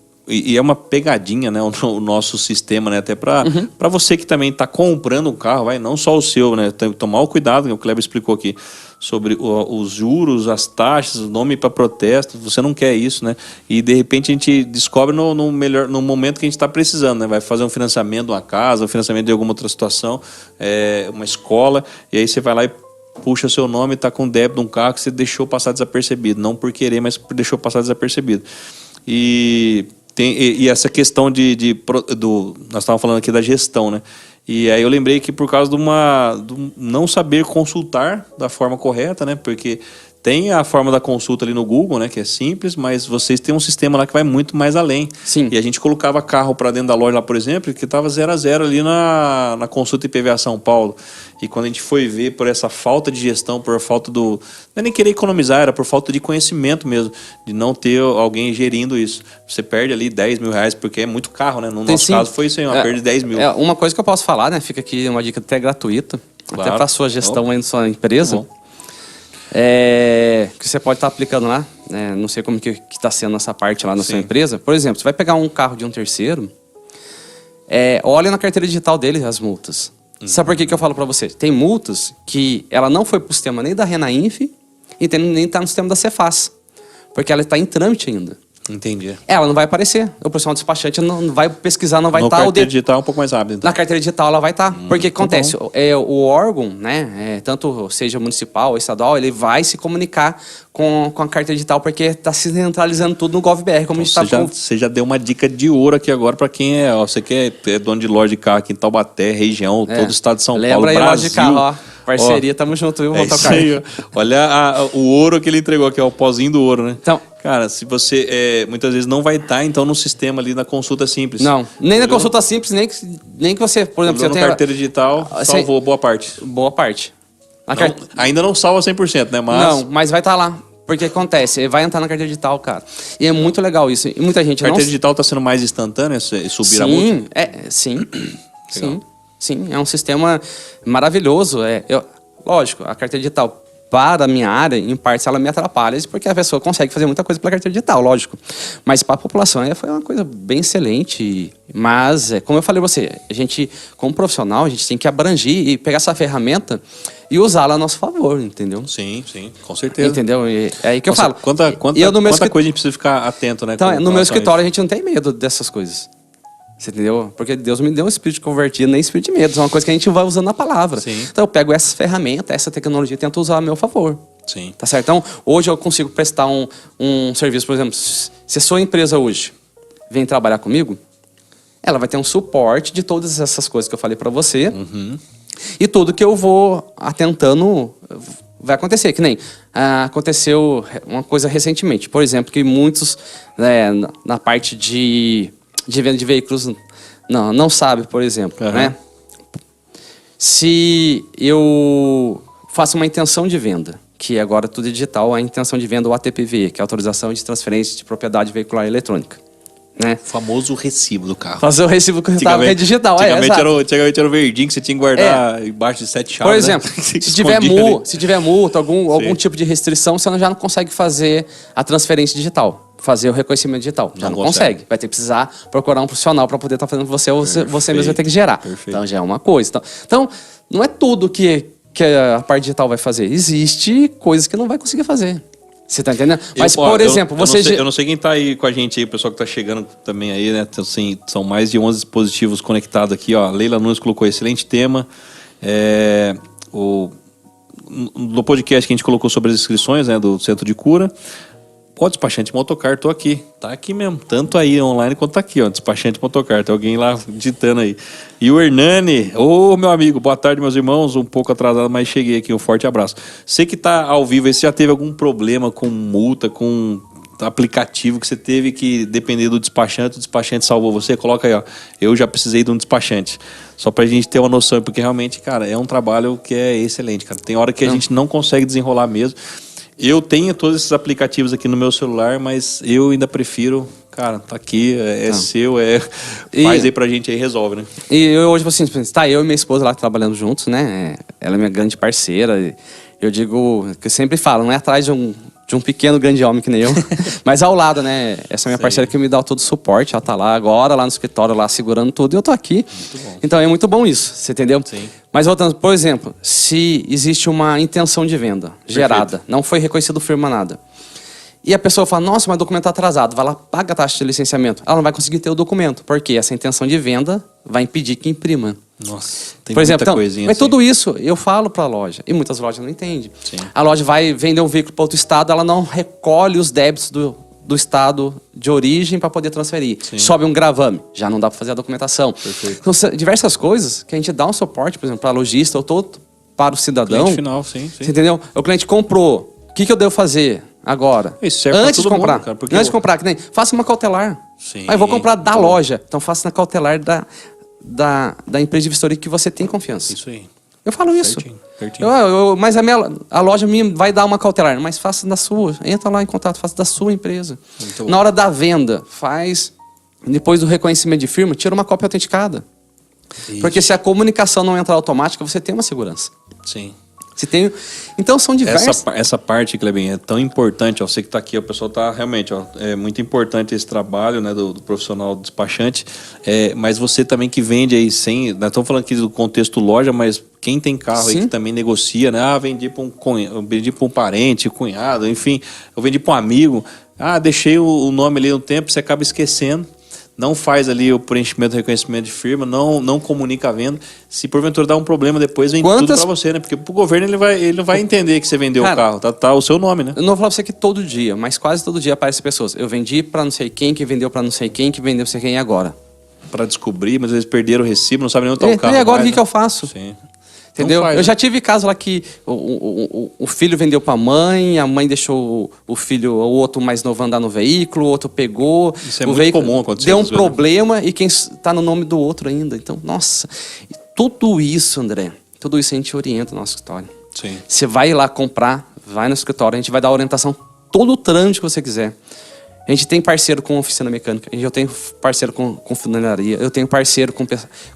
é uma pegadinha, né, o nosso sistema, né? Até para você que também está comprando um carro, não só o seu, né? Tem que tomar o cuidado, que o Kleber explicou aqui, sobre os juros, as taxas, o nome para protesto. Você não quer isso, né? E de repente a gente descobre no momento que a gente está precisando, né? Vai fazer um financiamento de uma casa, um financiamento de alguma outra situação, uma escola, e aí você vai lá e puxa seu nome e está com débito de um carro que você deixou passar desapercebido. Não por querer, mas deixou passar desapercebido. E essa questão nós estávamos falando aqui da gestão, né? E aí eu lembrei que por causa do não saber consultar da forma correta, né? Porque tem a forma da consulta ali no Google, né? Que é simples, mas vocês têm um sistema lá que vai muito mais além. Sim. E a gente colocava carro para dentro da loja lá, por exemplo, que estava 0 a 0 ali na consulta IPVA São Paulo. E quando a gente foi ver por essa falta de gestão, por falta não é nem querer economizar, era por falta de conhecimento mesmo, de não ter alguém gerindo isso. Você perde ali 10 mil reais, porque é muito carro, né? No nosso caso foi isso aí, uma perda de 10 mil. Uma coisa que eu posso falar, né? Fica aqui uma dica até gratuita, até para a sua gestão aí na sua empresa. Que você pode estar aplicando lá, né? Não sei como que está sendo essa parte lá na sua empresa. Por exemplo, você vai pegar um carro de um terceiro, olha na carteira digital dele as multas. Sabe por que eu falo para você? Tem multas que ela não foi para o sistema nem da Renainf e nem está no sistema da Cefaz, porque ela está em trâmite ainda. Entendi. Ela não vai aparecer. O profissional despachante não vai pesquisar, não vai estar... Na carteira digital é um pouco mais rápido. Então. Na carteira digital ela vai estar. Porque o que acontece? O órgão, né, tanto seja municipal ou estadual, ele vai se comunicar com a carteira digital porque está se centralizando tudo no GovBR. Como então, a gente você já deu uma dica de ouro aqui agora para quem você que é dono de loja de carro aqui em Taubaté, região, todo o estado de São Paulo, Lembra aí, Brasil. loja de carro, ó. Parceria, tamo junto, viu? Isso aí, olha o ouro que ele entregou aqui, o pozinho do ouro, né? Então, cara, se você muitas vezes não vai estar, então, no sistema ali na consulta simples. Não, nem na consulta simples, nem que você, por exemplo, você tem carteira digital, salvou boa parte. Boa parte. Ainda não salva 100%, né? Não, mas vai estar lá. Porque acontece, vai entrar na carteira digital, cara. E é muito legal isso. E muita gente a carteira digital está sendo mais instantânea, subir a multa? Sim. Sim, é um sistema maravilhoso. Lógico, a carteira digital, para a minha área, em parte, ela me atrapalha, porque a pessoa consegue fazer muita coisa pela carteira digital, lógico. Mas para a população foi uma coisa bem excelente. Mas, como eu falei pra você, a gente, como profissional, a gente tem que abranger e pegar essa ferramenta e usá-la a nosso favor, entendeu? Sim, com certeza. Entendeu? É aí que eu falo. Quanta coisa a gente precisa ficar atento, né? Então, no meu escritório a gente não tem medo dessas coisas. Você entendeu? Porque Deus me deu um espírito de convertido, nem espírito de medo. É uma coisa que a gente vai usando na palavra. Sim. Então eu pego essa ferramenta, essa tecnologia e tento usar a meu favor. Sim. Tá certo? Então, hoje eu consigo prestar um serviço, por exemplo, se a sua empresa hoje vem trabalhar comigo, ela vai ter um suporte de todas essas coisas que eu falei para você. Uhum. E tudo que eu vou atentando vai acontecer. Que nem aconteceu uma coisa recentemente. Por exemplo, que muitos, na parte de venda de veículos não sabe, por exemplo, né? Se eu faço uma intenção de venda, que agora tudo é digital, a intenção de venda, o ATPV, que é a autorização de transferência de propriedade veicular eletrônica, né? O famoso recibo do carro. Fazer o recibo que é digital. Antigamente era o verdinho que você tinha que guardar embaixo de 7 chaves. Por exemplo, né? se tiver multa, algum tipo de restrição, você já não consegue fazer a transferência digital. Fazer o reconhecimento digital. Já não consegue. Vai ter que precisar procurar um profissional para poder estar fazendo você, ou você mesmo vai ter que gerar. Perfeito. Então já é uma coisa. Então, não é tudo que a parte digital vai fazer. Existe coisas que não vai conseguir fazer. Você tá entendendo? Mas, por exemplo, eu não sei quem tá aí com a gente aí, o pessoal que tá chegando também aí, né? Assim, são mais de 11 dispositivos conectados aqui, ó. A Leila Nunes colocou excelente tema. No podcast que a gente colocou sobre as inscrições, né, do Centro de Cura. Ó, despachante motocar, tô aqui. Tá aqui mesmo. Tanto aí online quanto tá aqui, ó. Despachante motocar. Tem alguém lá digitando aí. E o Hernani, meu amigo, boa tarde, meus irmãos. Um pouco atrasado, mas cheguei aqui. Um forte abraço. Você que tá ao vivo aí, você já teve algum problema com multa, com aplicativo que você teve que depender do despachante, o despachante salvou você? Coloca aí, ó. Eu já precisei de um despachante. Só pra gente ter uma noção, porque realmente, cara, é um trabalho que é excelente, cara. Tem hora que a gente não consegue desenrolar mesmo. Eu tenho todos esses aplicativos aqui no meu celular, mas eu ainda prefiro, cara, tá aqui, seu, faz aí pra gente aí, resolve, né? E eu hoje, assim, tá eu e minha esposa lá trabalhando juntos, né? Ela é minha grande parceira. Eu digo, que eu sempre falo, não é atrás de um pequeno grande homem que nem eu, mas ao lado, né? Essa é minha parceira que me dá todo o suporte. Ela tá lá agora, lá no escritório, lá segurando tudo, e eu tô aqui. Muito bom. Então é muito bom isso, você entendeu? Sim. Mas voltando, por exemplo, se existe uma intenção de venda gerada, não foi reconhecido firma nada, e a pessoa fala, nossa, mas o documento tá atrasado, vai lá, paga a taxa de licenciamento. Ela não vai conseguir ter o documento, porque essa intenção de venda vai impedir que imprima. Nossa, tem por exemplo, muita coisinha mas assim. Tudo isso eu falo para a loja, e muitas lojas não entendem. Sim. A loja vai vender um veículo para outro estado, ela não recolhe os débitos do estado de origem para poder transferir. Sim. Sobe um gravame, já não dá para fazer a documentação. Perfeito. Então, diversas coisas que a gente dá um suporte, por exemplo, para a lojista ou todo para o cidadão. Cliente final, sim. Você entendeu? O cliente comprou, o que eu devo fazer agora? Isso serve antes de comprar, mundo, cara, antes de comprar, que nem, faça uma cautelar. Sim. Aí eu vou comprar da loja, então faça na cautelar da empresa de vistoria que você tem confiança. Isso aí. Eu falo isso. Certinho. Mas a loja minha vai dar uma cautelar, mas faça da sua. Entra lá em contato, faça da sua empresa. Na hora da venda, faz. Depois do reconhecimento de firma, tira uma cópia autenticada. Isso. Porque se a comunicação não entrar automática, você tem uma segurança. Sim. Se tem... Então são diversas... Essa parte, Clebinho, é tão importante. Ó, você que está aqui, o pessoal está realmente... Ó, é muito importante esse trabalho, né, do profissional despachante. Mas você também que vende aí sem... Nós estamos falando aqui do contexto loja, mas quem tem carro aí que também negocia, né? Ah, vendi para um parente, cunhado, enfim. Eu vendi para um amigo. Ah, deixei o nome ali no tempo, você acaba esquecendo. Não faz ali o preenchimento, reconhecimento de firma, não comunica a venda. Se porventura dá um problema depois, vem tudo para você, né? Porque pro governo ele não vai entender que você vendeu o carro. Tá o seu nome, né? Eu não vou falar pra você que todo dia, mas quase todo dia aparecem pessoas. Eu vendi para não sei quem, que vendeu para não sei quem, que vendeu pra não sei quem agora. Para descobrir, mas eles perderam o recibo, não sabem nem onde tá o carro. E agora o que eu faço? Sim. Entendeu? Eu já tive caso lá que o filho vendeu pra mãe, a mãe deixou o filho, o outro mais novo andar no veículo, o outro pegou. Isso é muito comum acontecer. Deu um problema e quem tá no nome do outro ainda. Então, nossa, tudo isso, André, tudo isso a gente orienta no nosso escritório. Sim. Você vai lá comprar, vai no escritório, a gente vai dar orientação, todo o trâmite que você quiser. A gente tem parceiro com oficina mecânica, eu tenho parceiro com funilaria, eu tenho parceiro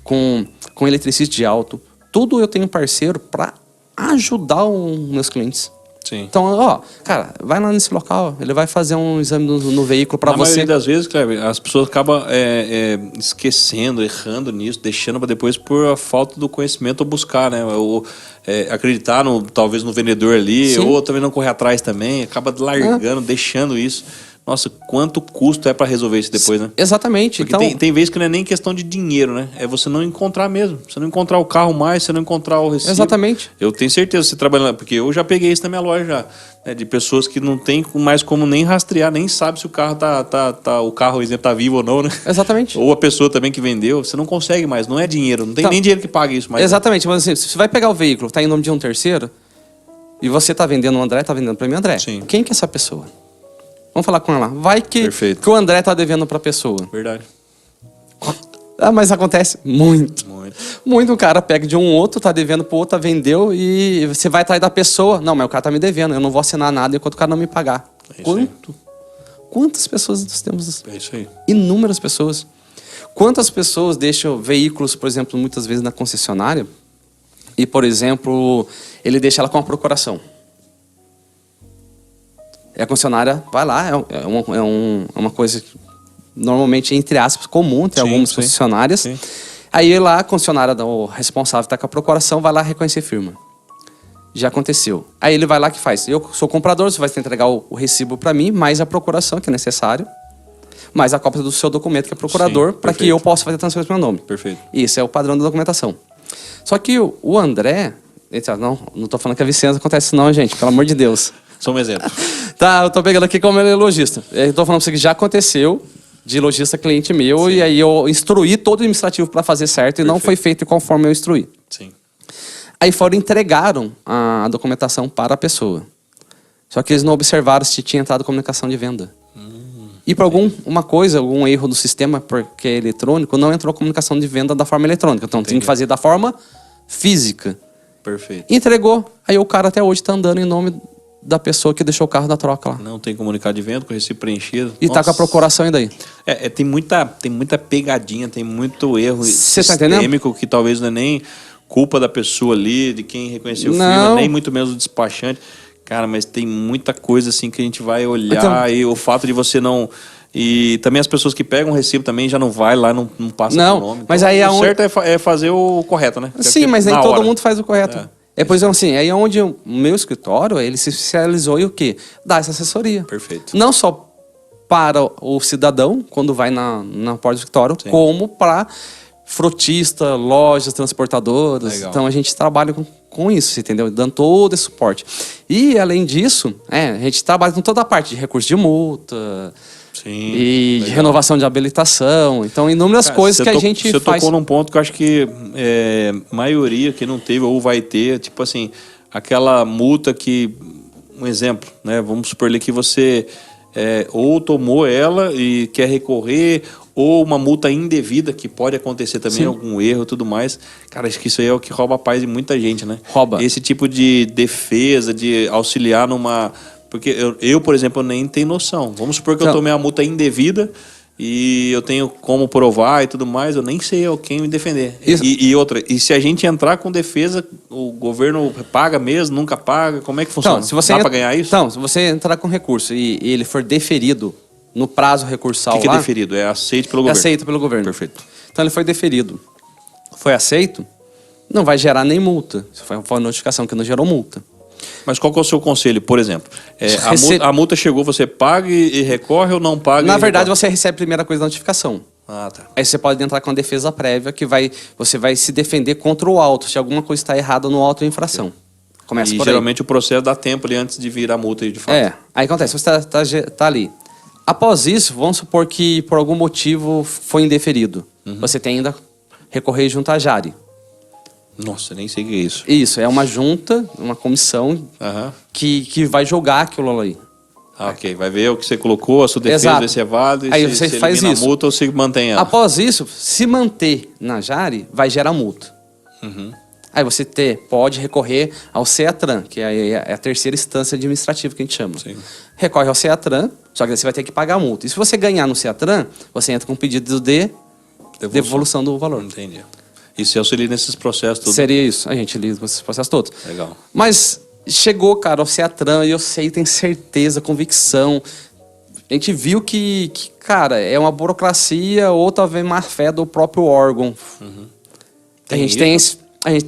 com eletricista de auto. Tudo eu tenho parceiro para ajudar os meus clientes. Sim. Então, ó, cara, vai lá nesse local, ele vai fazer um exame no veículo para você. Na maioria das vezes, Cleber, as pessoas acabam esquecendo, errando nisso, deixando para depois por a falta do conhecimento ou buscar, né? Ou acreditar talvez no vendedor ali, ou também não correr atrás também, acaba largando, deixando isso. Nossa, quanto custo é para resolver isso depois, né? Exatamente. Porque então... tem vezes que não é nem questão de dinheiro, né? É você não encontrar mesmo. Você não encontrar o carro mais, você não encontrar o recibo. Exatamente. Eu tenho certeza, você trabalhando, porque eu já peguei isso na minha loja já, né? De pessoas que não tem mais como nem rastrear, nem sabe se o carro o carro, por exemplo, tá vivo ou não, né? Exatamente. Ou a pessoa também que vendeu, você não consegue mais, não é dinheiro, não tem nem dinheiro que pague isso mais. Exatamente, mas assim, se você vai pegar o veículo, tá em nome de um terceiro, e você tá vendendo o André, tá vendendo para mim, André. Sim. Quem que é essa pessoa? Vamos falar com ela. Vai que o André tá devendo pra pessoa. Verdade. Mas acontece muito. Muito. Um cara pega de um outro, tá devendo pro outro, vendeu e você vai atrás da pessoa. Não, mas o cara tá me devendo, eu não vou assinar nada enquanto o cara não me pagar. Quantas pessoas nós temos? É isso aí. Inúmeras pessoas. Quantas pessoas deixam veículos, por exemplo, muitas vezes na concessionária e, por exemplo, ele deixa ela com uma procuração. E a concessionária vai lá, é uma coisa normalmente, entre aspas, comum, tem algumas concessionárias. Sim. Aí lá a concessionária, o responsável está com a procuração, vai lá reconhecer firma. Já aconteceu. Aí ele vai lá que faz. Eu sou comprador, você vai ter que entregar o recibo para mim, mais a procuração, que é necessário, mais a cópia do seu documento, que é procurador, para que eu possa fazer a transferência para o meu nome. Perfeito. Isso é o padrão da documentação. Só que o André... Não estou falando que a Vicença acontece não, gente, pelo amor de Deus. Só um exemplo. Tá, eu tô pegando aqui como ele é lojista. Eu tô falando pra você que já aconteceu de lojista cliente meu, e aí eu instruí todo o administrativo para fazer certo e não foi feito conforme eu instruí. Sim. Aí entregaram a documentação para a pessoa. Só que eles não observaram se tinha entrado comunicação de venda. E por algum erro do sistema, porque é eletrônico, não entrou comunicação de venda da forma eletrônica. Então tem que fazer da forma física. Perfeito. Entregou. Aí o cara até hoje tá andando em nome da pessoa que deixou o carro na troca lá. Não tem comunicado de venda, com recibo preenchido. E tá com a procuração ainda aí. Tem muita pegadinha, tem muito erro sistêmico que talvez não é nem culpa da pessoa ali, de quem reconheceu o firma, nem muito menos do despachante. Cara, mas tem muita coisa assim que a gente vai olhar e o fato de você não... E também as pessoas que pegam o recibo também já não vai lá, não passa o nome. Então, mas aí o certo é fazer o correto, né? Sim, mas nem todo mundo faz o correto. Pois assim, aí é onde o meu escritório, ele se especializou em o quê? Dar essa assessoria. Perfeito. Não só para o cidadão, quando vai na porta do escritório, como para frotista, lojas, transportadoras. Legal. Então a gente trabalha com isso, entendeu? Dando todo esse suporte. E além disso, a gente trabalha com toda a parte de recurso de multa... Sim, e de renovação de habilitação. Então, inúmeras coisas que a gente faz. Você tocou num ponto que eu acho que maioria que não teve ou vai ter, tipo assim, aquela multa que... Um exemplo, né? Vamos supor ali que você ou tomou ela e quer recorrer, ou uma multa indevida, que pode acontecer também, algum erro e tudo mais. Cara, acho que isso aí é o que rouba a paz de muita gente, né? Rouba. Esse tipo de defesa, de auxiliar numa... Porque eu, por exemplo, nem tenho noção. Vamos supor que eu tomei uma multa indevida, e eu tenho como provar e tudo mais, eu nem sei quem me defender. E se a gente entrar com defesa, o governo paga mesmo, nunca paga? Como é que funciona? Então, se você dá para ganhar isso? Então, se você entrar com recurso e ele for deferido no prazo recursal O que é deferido? É aceito pelo governo? É aceito pelo governo. Perfeito. Então ele foi deferido. Foi aceito, não vai gerar nem multa. Isso foi uma notificação que não gerou multa. Mas qual que é o seu conselho, por exemplo? A multa chegou, você paga e recorre ou não paga? Na verdade, você recebe a primeira coisa da notificação. Ah, tá. Aí você pode entrar com a defesa prévia, que você vai se defender contra o auto, se alguma coisa está errada no auto infração. Começa por aí. Geralmente o processo dá tempo ali antes de vir a multa de fato. Aí acontece, você tá ali. Após isso, vamos supor que por algum motivo foi indeferido. Você tem ainda recorrer junto à Jari. Nossa, nem sei o que é isso. Isso, é uma junta, uma comissão que vai julgar aquilo ali. Ok, vai ver o que você colocou, a sua defesa, se é válido, aí se você faz elimina isso. A multa ou se mantém ela. Após isso, se manter na Jari, vai gerar multa. Aí você pode recorrer ao CEATRAN, que é a terceira instância administrativa que a gente chama. Sim. Recorre ao CEATRAN, só que você vai ter que pagar a multa. E se você ganhar no CEATRAN, você entra com um pedido de devolução do valor. Entendi. E se auxilia nesses processos todos? Seria isso. A gente lida com esses processos todos. Legal. Mas chegou, cara, ao CEATRAN, e eu sei, tenho certeza, convicção. A gente viu que, cara, é uma burocracia ou talvez má fé do próprio órgão. A gente tem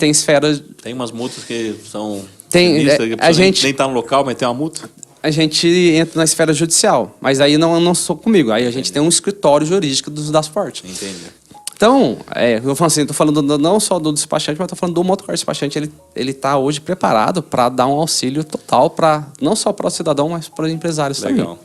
esferas... Tem umas multas que são... que a gente nem tá no local, mas tem uma multa? A gente entra na esfera judicial, mas aí não sou comigo. Aí a gente tem um escritório jurídico do Dasport. Entendi. Então, eu falo assim, tô falando não só do despachante, mas tô falando do motocar despachante. Ele tá hoje preparado para dar um auxílio total não só para o cidadão, mas para os empresários também. Legal.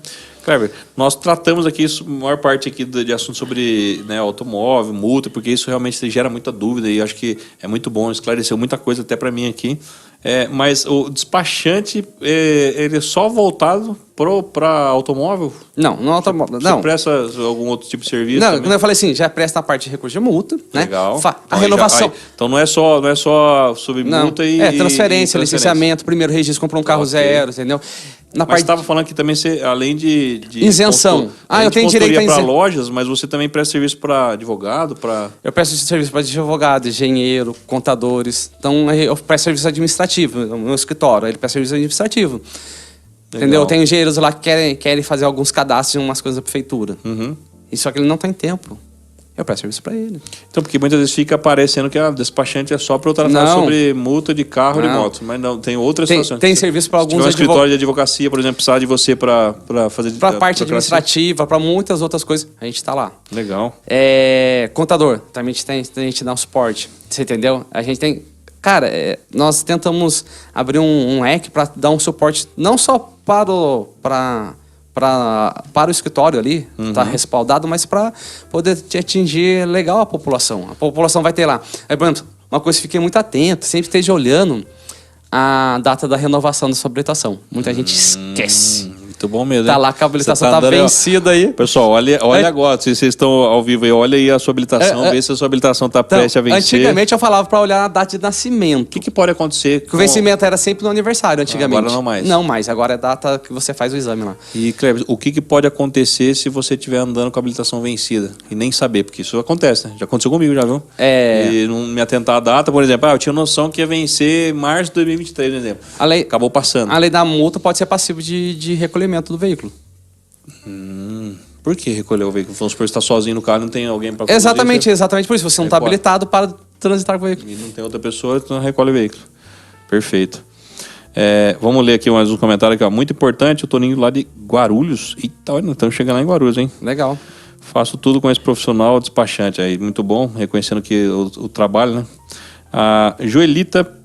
Kleber, nós tratamos aqui, a maior parte aqui de assunto sobre automóvel, multa, porque isso realmente gera muita dúvida e acho que é muito bom, esclareceu muita coisa até para mim aqui. Mas o despachante, ele é só voltado para automóvel? Não automóvel. Você presta algum outro tipo de serviço? Não, quando eu falei assim, já presta a parte de recurso de multa, né? Legal. A renovação. Então não é só sobre multa e transferência, licenciamento, primeiro registro, comprou um carro zero, entendeu? Mas estava falando que também você, além de isenção. Eu tenho direito a para lojas, mas você também presta serviço para advogado, para... Eu presto serviço para advogado, engenheiro, contadores. Então eu presto serviço administrativo no meu escritório. Ele presta serviço administrativo. Legal. Entendeu? Tem engenheiros lá que querem fazer alguns cadastros em umas coisas da prefeitura. E só que ele não tem tempo. Eu presto serviço para ele. Então, porque muitas vezes fica parecendo que a despachante é só para eu tratar sobre multa de carro e de moto. Mas não, tem outras situações. Tem serviço para alguns advogados. Se tiver um escritório de advocacia, por exemplo, precisar de você para fazer... Para a parte administrativa, para muitas outras coisas, a gente está lá. Legal. Contador, também a gente dá um suporte. Você entendeu? A gente tem... Cara, nós tentamos abrir um leque para dar um suporte não só para o escritório ali, tá respaldado, mas para poder atingir legal a população. A população vai ter lá. Aí, por exemplo, uma coisa que fiquei muito atento, sempre esteja olhando a data da renovação da sua habilitação. Muita gente esquece. Muito bom mesmo. Tá lá que a habilitação tá vencida aí. Pessoal, olha agora, se vocês estão ao vivo aí, olha aí a sua habilitação, vê se a sua habilitação tá prestes a vencer. Antigamente eu falava para olhar a data de nascimento. O que pode acontecer? O vencimento era sempre no aniversário, antigamente. Agora não mais. Não mais, agora é a data que você faz o exame lá. E, Kleber, o que pode acontecer se você estiver andando com a habilitação vencida e nem saber? Porque isso acontece, né? Já aconteceu comigo, já viu? E não me atentar à data, por exemplo, eu tinha noção que ia vencer março de 2023, por exemplo. Acabou passando. A lei da multa pode ser passivo de recolhimento do veículo. Por que recolher o veículo? Vamos supor que você está sozinho no carro, não tem alguém para conduzir. Exatamente por isso. Você não está habilitado para transitar com o veículo. E não tem outra pessoa, então recolhe o veículo. Perfeito. Vamos ler aqui mais um comentário aqui, ó. Muito importante, o Toninho lá de Guarulhos. Eita, olha, estamos chegando lá em Guarulhos, hein? Legal. Faço tudo com esse profissional despachante aí. Muito bom, reconhecendo que o trabalho, né? A Joelita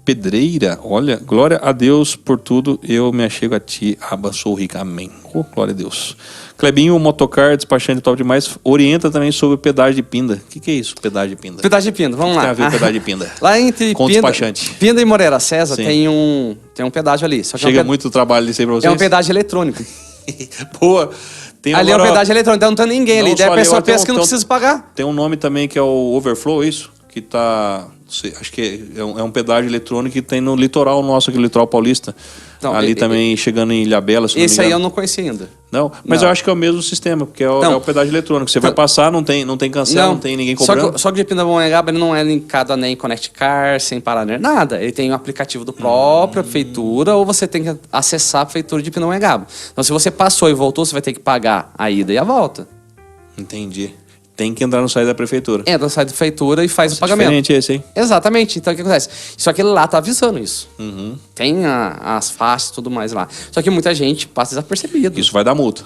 Pedreira, olha, glória a Deus por tudo, eu me achego a ti, abençoo rica, amém. Glória a Deus. Clebinho, motocar, despachante top demais, orienta também sobre o pedágio de pinda. O que é isso, pedágio de pinda? Pedágio de pinda, vamos lá. Tem a ver com pedágio de pinda? Lá entre Pinda e Moreira César tem um pedágio ali. Só que chega muito trabalho disso aí pra vocês? É um pedágio eletrônico. Boa. Ali é um pedágio eletrônico, então não tem ninguém ali. Daí a pessoa pensa que não precisa pagar. Tem um nome também que é o Overflow, isso? Que tá... Acho que é um pedágio eletrônico que tem no litoral nosso, aqui no litoral paulista. Então, ali também chegando em Ilhabela, se não me esse aí engano. eu não conheci ainda. Não, mas eu acho que é o mesmo sistema, porque é o pedágio eletrônico. Você vai passar, não tem cancela, não tem ninguém cobrando. Só que o de Pindamonhangaba ele não é linkado a nem Connect Car, sem parar nada. Ele tem um aplicativo do próprio prefeitura, ou você tem que acessar a prefeitura de Pindamonhangaba. Então, se você passou e voltou, você vai ter que pagar a ida e a volta. Entendi. Tem que entrar no site da prefeitura. Entra no site da prefeitura e faz o pagamento. Diferente esse, hein? Exatamente. Então, o que acontece? Só que ele lá tá avisando isso. Uhum. Tem as faixas e tudo mais lá. Só que muita gente passa desapercebido. Isso vai dar multa.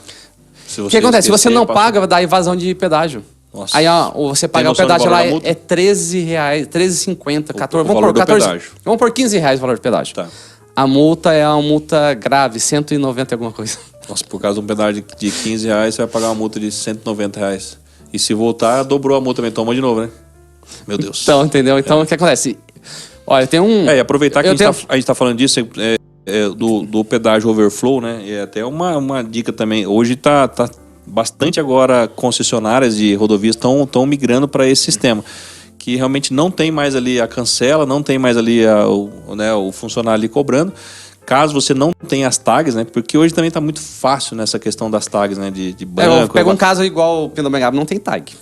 O que acontece? Se você não paga, vai dar evasão de pedágio. Nossa. Aí, ou você paga o pedágio lá, é R$13,00, R$13,50, 14. Vamos por R$15 o valor de pedágio. Tá. A multa é uma multa grave, 190 alguma coisa. Nossa, por causa de um pedágio de R$15, você vai pagar uma multa de R$190. E se voltar, dobrou a multa também. Toma de novo, né? Meu Deus. Então, entendeu? Então, o que acontece? Olha, tem um... E aproveitar que a gente tá falando disso, do pedágio overflow, né? E até uma dica também. Hoje tá bastante agora concessionárias de rodovias estão migrando para esse sistema. Que realmente não tem mais ali a cancela, não tem mais ali o funcionário ali cobrando. Caso você não tenha as tags, né? Porque hoje também tá muito fácil nessa questão das tags, né? De banco. Pega um caso igual o Pindamonhangaba, não tem tag.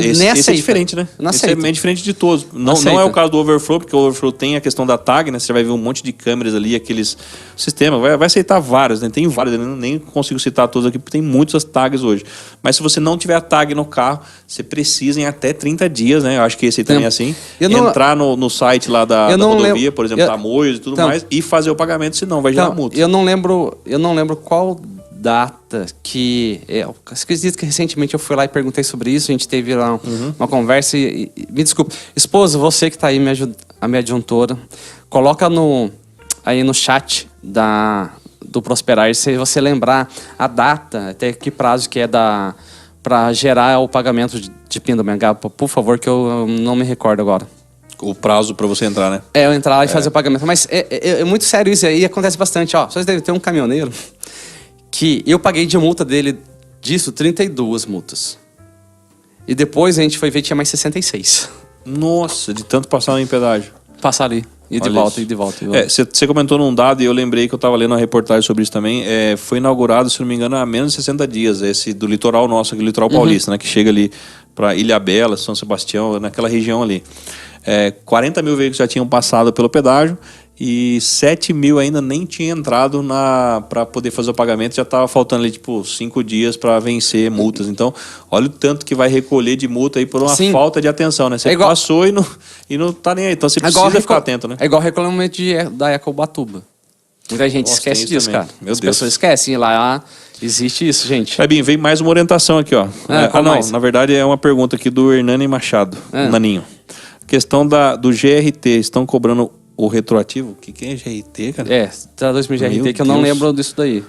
Esse é diferente, né? Esse é bem diferente de todos. Não é o caso do overflow, porque o overflow tem a questão da tag, né? Você vai ver um monte de câmeras ali, aqueles sistemas. Vai aceitar vários, né? Tem vários, eu nem consigo citar todos aqui, porque tem muitas tags hoje. Mas se você não tiver a tag no carro, você precisa em até 30 dias, né? Eu acho que esse aí também é assim. Entrar no site lá da rodovia, por exemplo, Tamoios e tudo mais, e fazer o pagamento, senão vai gerar multa. Eu não lembro qual data que... Esquisito que recentemente eu fui lá e perguntei sobre isso, a gente teve lá uma conversa e me desculpe. Esposa, você que está aí, a minha adjuntora, coloca aí no chat do Prosperar, se você lembrar a data, até que prazo que é para gerar o pagamento de Pindamonhangaba, por favor, que eu não me recordo agora. O prazo para você entrar, né? Eu entrar lá e fazer o pagamento. Mas é muito sério isso aí, acontece bastante. Ó, vocês devem ter um caminhoneiro que eu paguei de multa dele, 32 multas. E depois a gente foi ver que tinha mais 66. Nossa, de tanto passar em pedágio. Passar ali, e de volta. Você comentou num dado e eu lembrei que eu estava lendo uma reportagem sobre isso também. Foi inaugurado, se não me engano, há menos de 60 dias. Esse do litoral nosso, aquele litoral paulista, né? Que chega ali para Ilhabela, São Sebastião, naquela região ali. 40 mil veículos já tinham passado pelo pedágio e 7 mil ainda nem tinha entrado para poder fazer o pagamento. Já estava faltando ali 5 dias para vencer multas. Então, olha o tanto que vai recolher de multa aí por uma falta de atenção, né? Você passou e não tá nem aí. Então você precisa ficar atento, né? É igual o regulamento da Ecobatuba. Muita gente esquece disso, cara. As pessoas esquecem. Lá existe isso, gente. Fabinho, veio mais uma orientação aqui, ó. Na verdade é uma pergunta aqui do Hernani Machado, Naninho. Questão do GRT, estão cobrando o retroativo? O que é GRT, cara? Traduz-me GRT, que eu não lembro disso daí.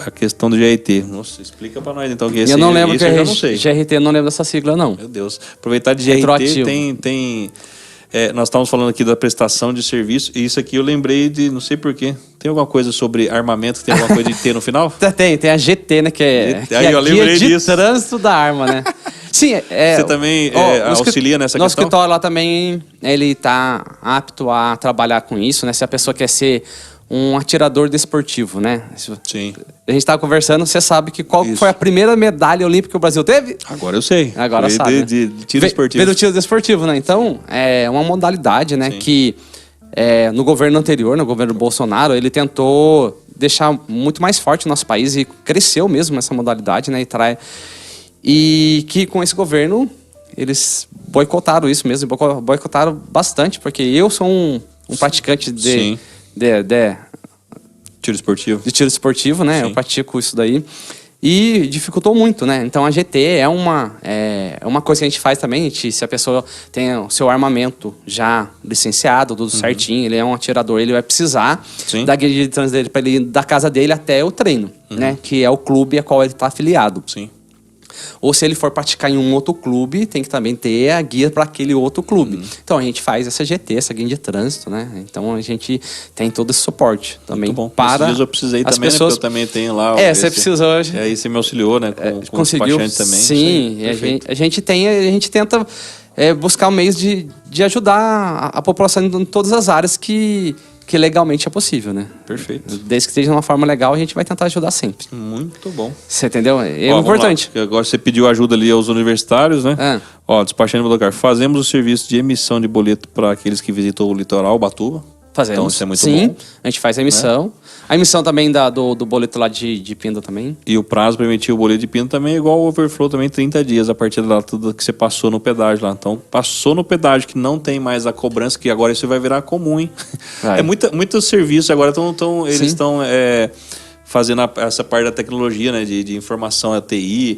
A questão do GRT. Nossa, explica pra nós então. Eu não lembro que é GRT, eu não lembro dessa sigla, não. Meu Deus. Aproveitar de GRT, tem nós estávamos falando aqui da prestação de serviço, e isso aqui eu lembrei de, não sei porquê. Tem alguma coisa sobre armamento, tem alguma coisa de T no final? Tem a GT, né? Que é eu lembrei disso. Trânsito da arma, né? Sim, você também auxilia nessa questão? Nosso escritório lá também, ele tá apto a trabalhar com isso, né? Se a pessoa quer ser um atirador desportivo, né? Sim. A gente tava conversando, você sabe que qual foi a primeira medalha olímpica que o Brasil teve? Agora eu sei. Agora sabe. De tiro esportivo. Pelo tiro desportivo, né? Então, é uma modalidade, né? Sim. Que no governo anterior, no governo Bolsonaro, ele tentou deixar muito mais forte o nosso país e cresceu mesmo essa modalidade, né? E que com esse governo, eles boicotaram isso mesmo, boicotaram bastante, porque eu sou um praticante de tiro esportivo. De tiro esportivo, né? Sim. Eu pratico isso daí. E dificultou muito, né? Então a GT é uma coisa que a gente faz também. Se a pessoa tem o seu armamento já licenciado, tudo certinho, ele é um atirador, ele vai precisar da guia de trânsito dele para ele ir da casa dele até o treino, né? Que é o clube a qual ele está afiliado. Sim. Ou se ele for praticar em um outro clube, tem que também ter a guia para aquele outro clube. Então a gente faz essa GT, essa guia de trânsito, né? Então a gente tem todo esse suporte também. Muito bom. Para eu precisei as também, pessoas... né? Porque eu também tenho lá. Você precisou hoje. E aí você me auxiliou, né? Com conseguiu. O também. Sim, a gente tenta buscar meios de ajudar a população em todas as áreas que que legalmente é possível, né? Perfeito. Desde que esteja de uma forma legal, a gente vai tentar ajudar sempre. Muito bom. Você entendeu? É importante. Agora você pediu ajuda ali aos universitários, né? Ó, despachante do lugar. Fazemos o serviço de emissão de boleto para aqueles que visitam o litoral, Ubatuba. Fazemos. Então isso é muito Sim, bom. A gente faz a emissão. Né? A emissão também do boleto lá de Pinda também. E o prazo para emitir o boleto de Pinda também é igual ao overflow, também 30 dias a partir da tudo que você passou no pedágio lá. Então, passou no pedágio que não tem mais a cobrança, que agora isso vai virar comum, hein? É muito serviço agora, eles estão fazendo essa parte da tecnologia, né, de informação, a TI,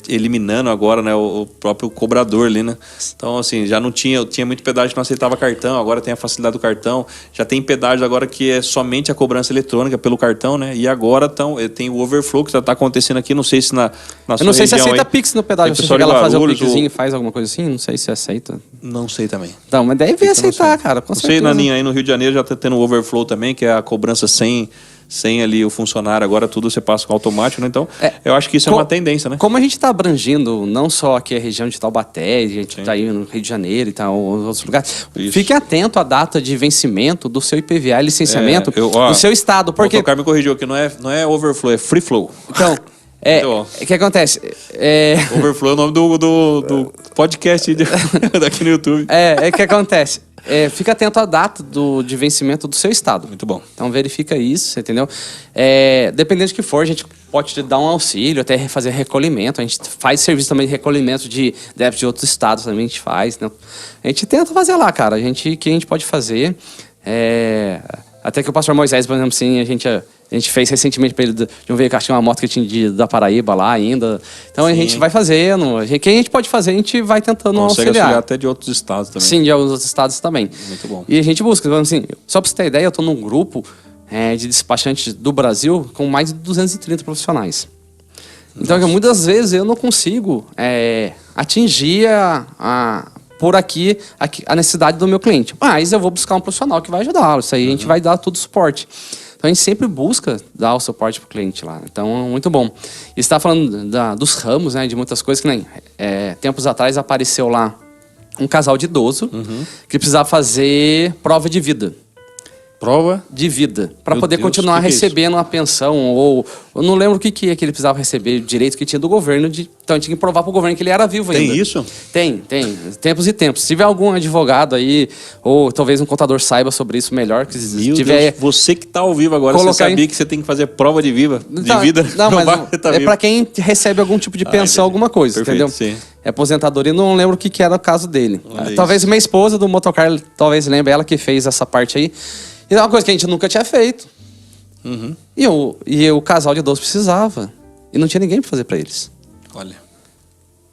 eliminando agora, né, o próprio cobrador ali, né? Então, assim, já não tinha muito pedágio que não aceitava cartão, agora tem a facilidade do cartão, já tem pedágio agora que é somente a cobrança eletrônica pelo cartão, né? E agora tem o overflow que está acontecendo aqui, não sei se na sua Eu não sei se aceita aí, Pix no pedágio, você chega lá fazer um Pixzinho e faz alguma coisa assim, não sei se aceita. Não sei também. Não, mas deve aceitar, cara, com certeza. Não sei, Naninha, aí no Rio de Janeiro já está tendo o overflow também, que é a cobrança sem ali o funcionário, agora tudo você passa com automático, né? Então, eu acho que isso é uma tendência, né? Como a gente está abrangindo não só aqui a região de Taubaté, a gente está aí no Rio de Janeiro e tal, outros lugares, fique atento à data de vencimento do seu IPVA e licenciamento do seu estado, porque... O Carmen me corrigiu aqui, não é overflow, é free flow. Então... O que acontece? Overflow é o nome do podcast daqui no YouTube. O que acontece? Fica atento à data de vencimento do seu estado. Muito bom. Então verifica isso, entendeu? Dependendo de que for, a gente pode te dar um auxílio, até fazer recolhimento. A gente faz serviço também de recolhimento de débito de outros estados, também a gente faz. Né? A gente tenta fazer lá, cara. O que a gente pode fazer? Até que o pastor Moisés, por exemplo, assim, a gente fez recentemente para ele de um veículo, uma moto que tinha da Paraíba lá ainda. Então a gente vai fazendo. O que a gente pode fazer, a gente vai tentando auxiliar. Até de outros estados também. Sim, de outros estados também. Muito bom. E a gente busca, assim, só para você ter ideia, eu estou num grupo de despachantes do Brasil com mais de 230 profissionais. Então, muitas vezes eu não consigo atingir por aqui a necessidade do meu cliente. Mas eu vou buscar um profissional que vai ajudá-lo. Isso aí a gente vai dar todo o suporte. Então a gente sempre busca dar o suporte para o cliente lá. Então é muito bom. E você está falando dos ramos, né, de muitas coisas que nem tempos atrás apareceu lá um casal de idoso que precisava fazer prova de vida. Prova de vida, para poder continuar recebendo uma pensão, ou eu não lembro o que ele precisava receber, o direito que tinha do governo, então tinha que provar para o governo que ele era vivo ainda. Tem isso? Tem, tempos e tempos. Se tiver algum advogado aí, ou talvez um contador saiba sobre isso melhor, que tiver... Deus, você que está ao vivo agora, você sabia que você tem que fazer prova de vida? Não, mas é para quem recebe algum tipo de pensão, alguma coisa, entendeu? Sim. É aposentadoria, não lembro o que era o caso dele. Talvez minha esposa do motocar, talvez lembre, ela que fez essa parte aí. E é uma coisa que a gente nunca tinha feito. E o casal de idosos precisava. E não tinha ninguém para fazer para eles. Olha.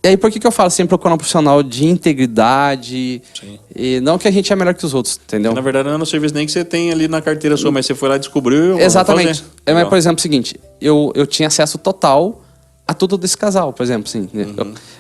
E aí, por que eu falo sempre procurar um profissional de integridade? Sim. E não que a gente é melhor que os outros, entendeu? Porque, na verdade, não é no serviço nem que você tem ali na carteira sua, mas você foi lá e descobriu. Exatamente. Mas, por exemplo, é o seguinte, eu tinha acesso total a tudo desse casal, por exemplo. Assim,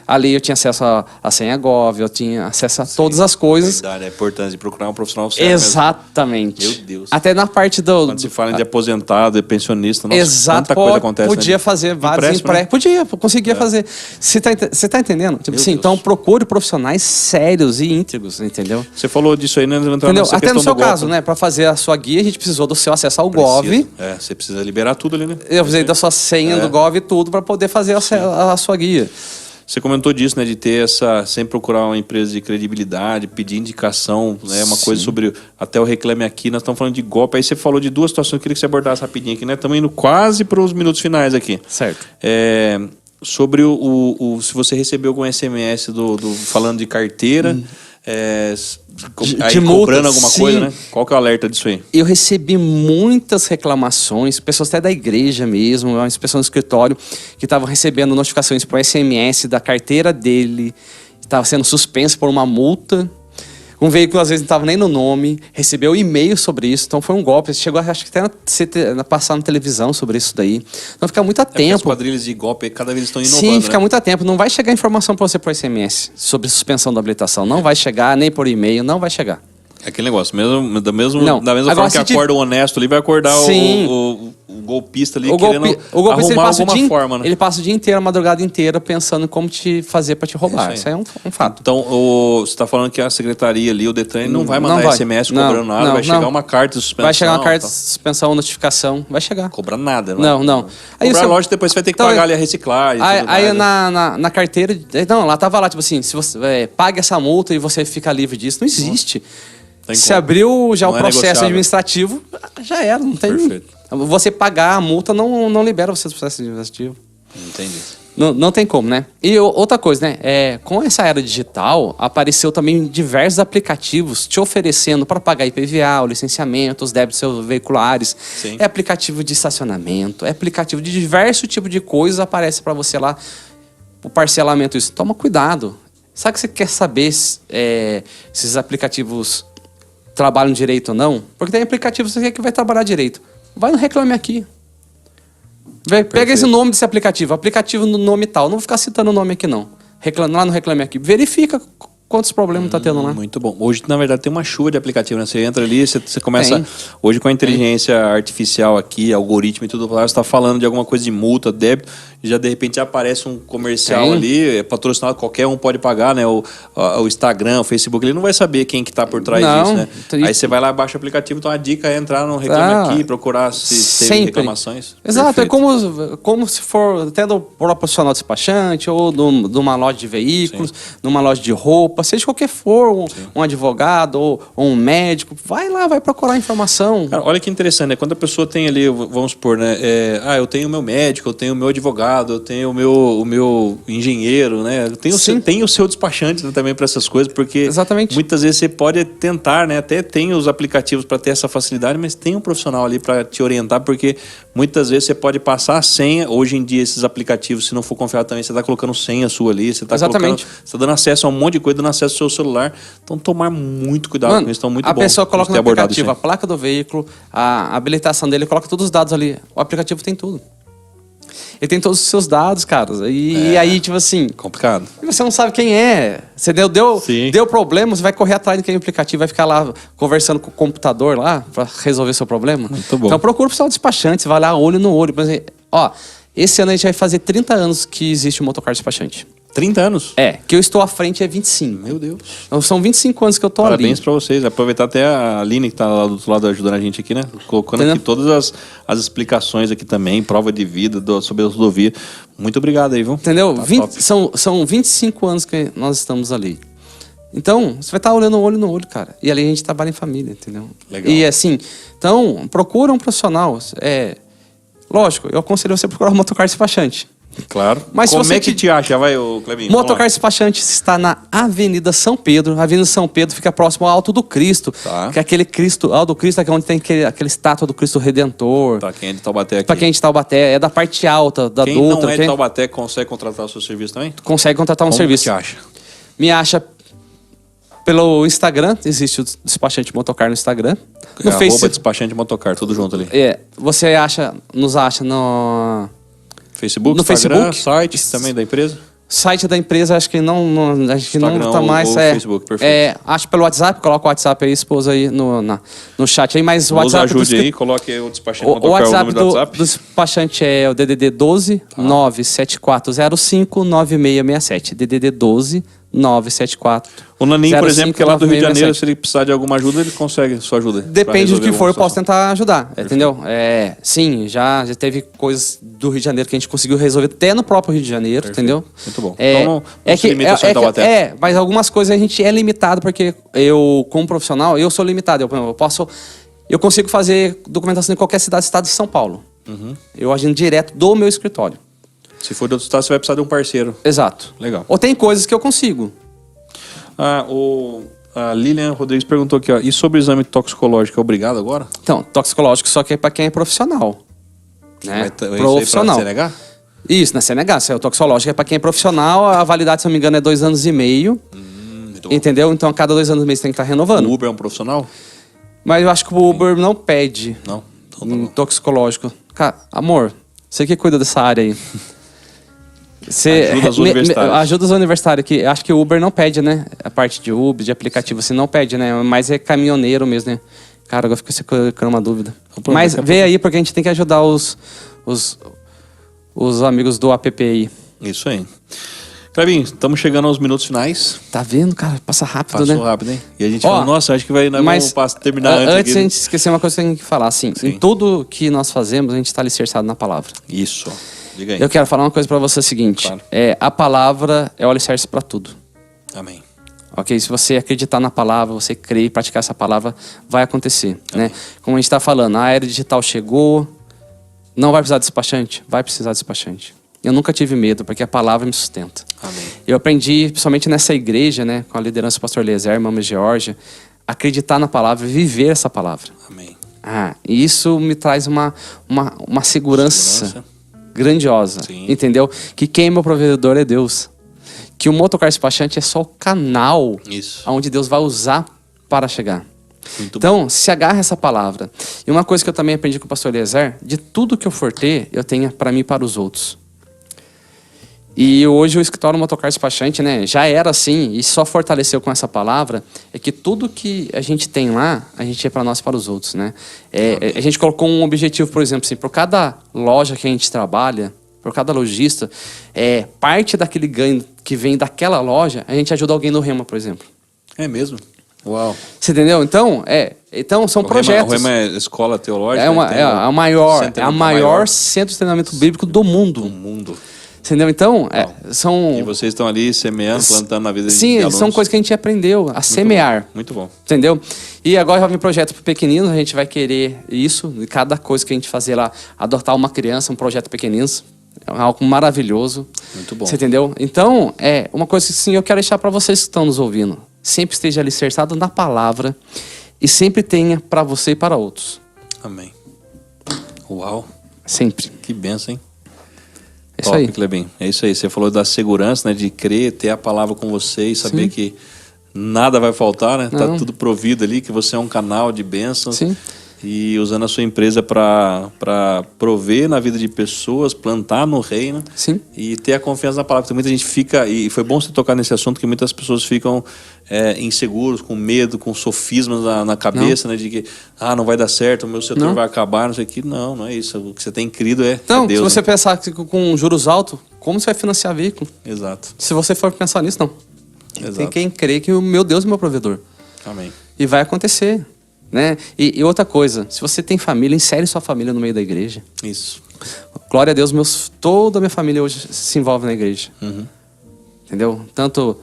ali eu tinha acesso a senha Gov, eu tinha acesso a todas as coisas. Verdade, é importante de procurar um profissional sério. Exatamente. Meu Deus. Até na parte Quando se fala de aposentado, de pensionista, nossa, quanta coisa acontece. Podia fazer vários empréstimos. Né? Conseguia fazer. Você tá entendendo? Tipo assim, então procure profissionais sérios e íntegros, entendeu? Você falou disso aí, né? Entendeu? Até no seu caso, né? Para fazer a sua guia, a gente precisou do seu acesso ao Gov. Você precisa liberar tudo ali, né? Eu precisei da sua senha do Gov e tudo para poder fazer a sua guia. Você comentou disso, né, de ter sempre procurar uma empresa de credibilidade, pedir indicação, né, uma coisa sobre até o Reclame Aqui. Nós estamos falando de golpe. Aí você falou de duas situações, eu queria que você abordasse rapidinho aqui, né? Estamos indo quase para os minutos finais aqui. Certo. Sobre se você recebeu algum SMS falando de carteira, aí multa, cobrando alguma coisa, né? Qual que é o alerta disso aí? Eu recebi muitas reclamações, pessoas até da igreja mesmo, umas pessoas no escritório que estavam recebendo notificações por SMS da carteira dele, estava sendo suspenso por uma multa. Um veículo, às vezes, não estava nem no nome, recebeu e-mail sobre isso, então foi um golpe. Chegou, acho que até a passar na televisão sobre isso daí. Então fica muito a tempo. As quadrilhas de golpe cada vez estão inovando. Sim, fica muito a tempo. Não vai chegar informação para você por SMS sobre suspensão da habilitação. Não vai chegar, nem por e-mail, não vai chegar. É aquele negócio, da mesma forma que acorda o honesto ali, vai acordar golpista ali querendo arrumar alguma forma, né? Ele passa o dia inteiro, a madrugada inteira, pensando em como te fazer para te roubar. Isso aí é um fato. Então, você está falando que a secretaria ali, o Detran, não vai mandar SMS cobrando nada, vai chegar uma carta de suspensão. Vai chegar uma carta de suspensão, notificação, vai chegar. Cobrar nada, não. Aí cobrar lógico, depois você vai ter que pagar ali a reciclagem. Aí na carteira, não, lá tava lá, tipo assim, se você paga essa multa e você fica livre disso, não existe. Se abriu já o processo administrativo, já era, não tem. Perfeito. Você pagar a multa não libera você do processo administrativo. Entendi. Não tem como, né? E outra coisa, né? Com essa era digital, apareceu também diversos aplicativos te oferecendo para pagar IPVA, o licenciamento, os débitos veiculares. Sim. É aplicativo de estacionamento, é aplicativo de diversos tipos de coisas, aparece para você lá o parcelamento. Isso. Toma cuidado. Sabe que você quer saber se esses aplicativos trabalham direito ou não? Porque tem aplicativo que vai trabalhar direito. Vai no Reclame Aqui. Pega esse nome desse aplicativo no nome tal. Não vou ficar citando o nome aqui, não. Lá no Reclame Aqui. Verifica quantos problemas tá tendo lá. Muito bom. Hoje, na verdade, tem uma chuva de aplicativo, né? Você entra ali, você começa... Tem. Hoje, com a inteligência artificial aqui, algoritmo e tudo, você está falando de alguma coisa de multa, débito, e já de repente aparece um comercial ali, patrocinado, qualquer um pode pagar, né? O Instagram, o Facebook, ele não vai saber quem que tá por trás disso, né? Aí você vai lá, baixa o aplicativo, então a dica é entrar no Reclame Aqui, procurar se teve reclamações. Exato, perfeito. É como se for tendo um profissional despachante, ou numa loja de veículos, numa loja de roupa, seja qualquer for, um advogado ou um médico, vai lá, vai procurar informação. Cara, olha que interessante, né? Quando a pessoa tem ali, vamos supor, né? Eu tenho o meu médico, eu tenho o meu advogado, eu tenho o meu engenheiro, né? Tem o seu despachante, né, também para essas coisas, porque exatamente. Muitas vezes você pode tentar, né? Até tem os aplicativos para ter essa facilidade, mas tem um profissional ali para te orientar, porque muitas vezes você pode passar a senha. Hoje em dia, esses aplicativos, se não for confiado também, você está colocando senha sua ali, você está dando acesso a um monte de coisa, dando acesso ao seu celular. Então, tomar muito cuidado com isso. Então, muito bom. A pessoa coloca no aplicativo a placa do veículo, a habilitação dele, coloca todos os dados ali. O aplicativo tem tudo. Ele tem todos os seus dados, cara. E aí, tipo assim... Complicado. E você não sabe quem é. Você deu problema, você vai correr atrás de quem é o aplicativo, vai ficar lá conversando com o computador lá pra resolver seu problema. Muito bom. Então procura o pessoal despachante, você vai lá olho no olho. Por exemplo, esse ano a gente vai fazer 30 anos que existe o motocar despachante. 30 anos? Que eu estou à frente 25. Meu Deus. Então, são 25 anos que eu tô ali. Parabéns pra vocês. Aproveitar até a Aline, que tá lá do outro lado ajudando a gente aqui, né? Colocando aqui todas as explicações aqui também, prova de vida sobre a rodovia. Muito obrigado aí, viu? Entendeu? São 25 anos que nós estamos ali. Então, você vai estar olhando olho no olho, cara. E ali a gente trabalha em família, entendeu? Legal. E assim, então, procura um profissional. Lógico, eu aconselho você a procurar um motocar despachante. Claro. Mas como é que te acha, Clebinho? Motocar despachante está na Avenida São Pedro. A Avenida São Pedro fica próximo ao Alto do Cristo. Tá. Que é aquele Alto do Cristo, é onde tem aquele estátua do Cristo Redentor. Tá, quem é de Taubaté aqui? Pra quem é de Taubaté, é da parte alta da Quem Dutra. Não é de Taubaté consegue contratar o seu serviço também? Consegue contratar um serviço. Como você acha? Me acha pelo Instagram, existe o Despachante Motocar no Instagram. No Facebook. Despachante Motocar, tudo junto ali. Você nos acha no... Facebook, no Instagram, Facebook, site também da empresa? Site da empresa, acho que a gente não tá mais. Ou Facebook, perfeito. Acho pelo WhatsApp, coloca o WhatsApp aí, expôs aí no chat aí, mas o WhatsApp. Nos ajude aí, coloque aí o despachante Motocar, o número do WhatsApp. Do despachante é o DDD 12 97405 9667. DDD 12 974. O Naninho, por exemplo, que é lá do Rio de Janeiro, se ele precisar de alguma ajuda, ele consegue sua ajuda. Depende do que for, eu posso tentar ajudar, entendeu? Sim, já teve coisas do Rio de Janeiro que a gente conseguiu resolver até no próprio Rio de Janeiro, entendeu? Muito bom. Então não se limita só em Taubaté. Mas algumas coisas a gente é limitado, porque eu, como profissional, eu sou limitado. Eu consigo fazer documentação em qualquer cidade, estado de São Paulo. Uhum. Eu agindo direto do meu escritório. Se for de outro estado, você vai precisar de um parceiro. Exato. Legal. Ou tem coisas que eu consigo. A Lilian Rodrigues perguntou aqui, e sobre o exame toxicológico, é obrigado agora? Então, toxicológico só que é para quem é profissional. Né? Profissional. Isso aí pra CNH? Isso, na CNH. O toxicológico é para quem é profissional, a validade, se não me engano, é 2 anos e meio. Entendeu? Então, a cada 2 anos e meio você tem que estar renovando. O Uber é um profissional? Mas eu acho que o Uber não pede. Não? Então, toxicológico. Cara, amor, você que cuida dessa área aí. Ajuda os universitários. Ajuda os universitários aqui. Acho que o Uber não pede, né? A parte de Uber, de aplicativo, assim, não pede, né? Mas é caminhoneiro mesmo, né? Cara, agora fica com uma dúvida. Mas vê aí, porque a gente tem que ajudar os amigos do APPI. Isso aí. Clebinho, estamos chegando aos minutos finais. Tá vendo, cara? Passa rápido, né? Passou rápido, hein? E a gente fala, nossa, acho que vamos terminar antes. Antes a gente esquecer uma coisa que tem que falar, assim. Sim. Em tudo que nós fazemos, a gente está alicerçado na palavra. Isso. Diga aí. Eu quero falar uma coisa para você, o seguinte. Claro. A palavra é o alicerce para tudo. Amém. Ok? Se você acreditar na palavra, você crer e praticar essa palavra, vai acontecer, né? Como a gente está falando, a era digital chegou, não vai precisar de despachante? Vai precisar de despachante. Eu nunca tive medo, porque a palavra me sustenta. Amém. Eu aprendi, principalmente nessa igreja, né, com a liderança do pastor Eliezer, irmã Georgia, acreditar na palavra, viver essa palavra. Amém. E isso me traz uma segurança grandiosa. Sim. Entendeu? Que quem é meu provedor é Deus. Que o motocar despachante é só o canal onde Deus vai usar para chegar. Muito então, bom. Se agarra essa palavra. E uma coisa que eu também aprendi com o pastor Eliezer, de tudo que eu for ter, eu tenho para mim e para os outros. E hoje o escritório motocar despachante, né, já era assim, e só fortaleceu com essa palavra, é que tudo que a gente tem lá, a gente é para nós e para os outros, né? A gente colocou um objetivo, por exemplo, assim, por cada loja que a gente trabalha, por cada lojista, parte daquele ganho que vem daquela loja, a gente ajuda alguém no Rema, por exemplo. É mesmo? Uau. Você entendeu? Então são projetos. O Rema é escola teológica? É o maior centro de treinamento bíblico do mundo. Do mundo. Entendeu? Então, são... E vocês estão ali semeando, plantando na vida de alunos. Sim, são coisas que a gente aprendeu a semear. Muito bom. Entendeu? E agora já vem projeto para pequeninos, a gente vai querer isso, de cada coisa que a gente fazer lá, adotar uma criança, um projeto pequeninos. É algo maravilhoso. Muito bom. Você entendeu? Então, uma coisa que sim, eu quero deixar para vocês que estão nos ouvindo. Sempre esteja alicerçado na palavra e sempre tenha para você e para outros. Amém. Uau. Sempre. Que bênção, hein? É isso aí. Clebinho. É isso aí. Você falou da segurança, né? De crer, ter a palavra com você e saber que nada vai faltar, né? Tá tudo provido ali, que você é um canal de bênçãos. Sim. E usando a sua empresa para prover na vida de pessoas, plantar no reino. Sim. E ter a confiança na palavra. Porque muita gente fica... E foi bom você tocar nesse assunto, que muitas pessoas ficam inseguros, com medo, com sofismas na cabeça, né? De que, não vai dar certo, o meu setor vai acabar, não sei o que. Não é isso. O que você tem crido é Deus. Se você pensar que com juros altos, como você vai financiar veículo? Exato. Se você for pensar nisso, não. Exato. Tem quem crê que o meu Deus é meu provedor. Amém. E vai acontecer. Né? E outra coisa, se você tem família, insere sua família no meio da igreja. Isso. Glória a Deus, toda a minha família hoje se envolve na igreja. Uhum. Entendeu? Tanto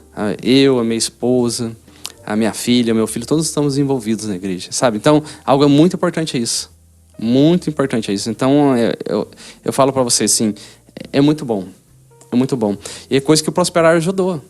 eu, a minha esposa, a minha filha, meu filho, todos estamos envolvidos na igreja, sabe? Então, algo muito importante é isso. Muito importante é isso. Então, eu falo pra vocês assim, é muito bom. É muito bom. E é coisa que o Prosperar ajudou.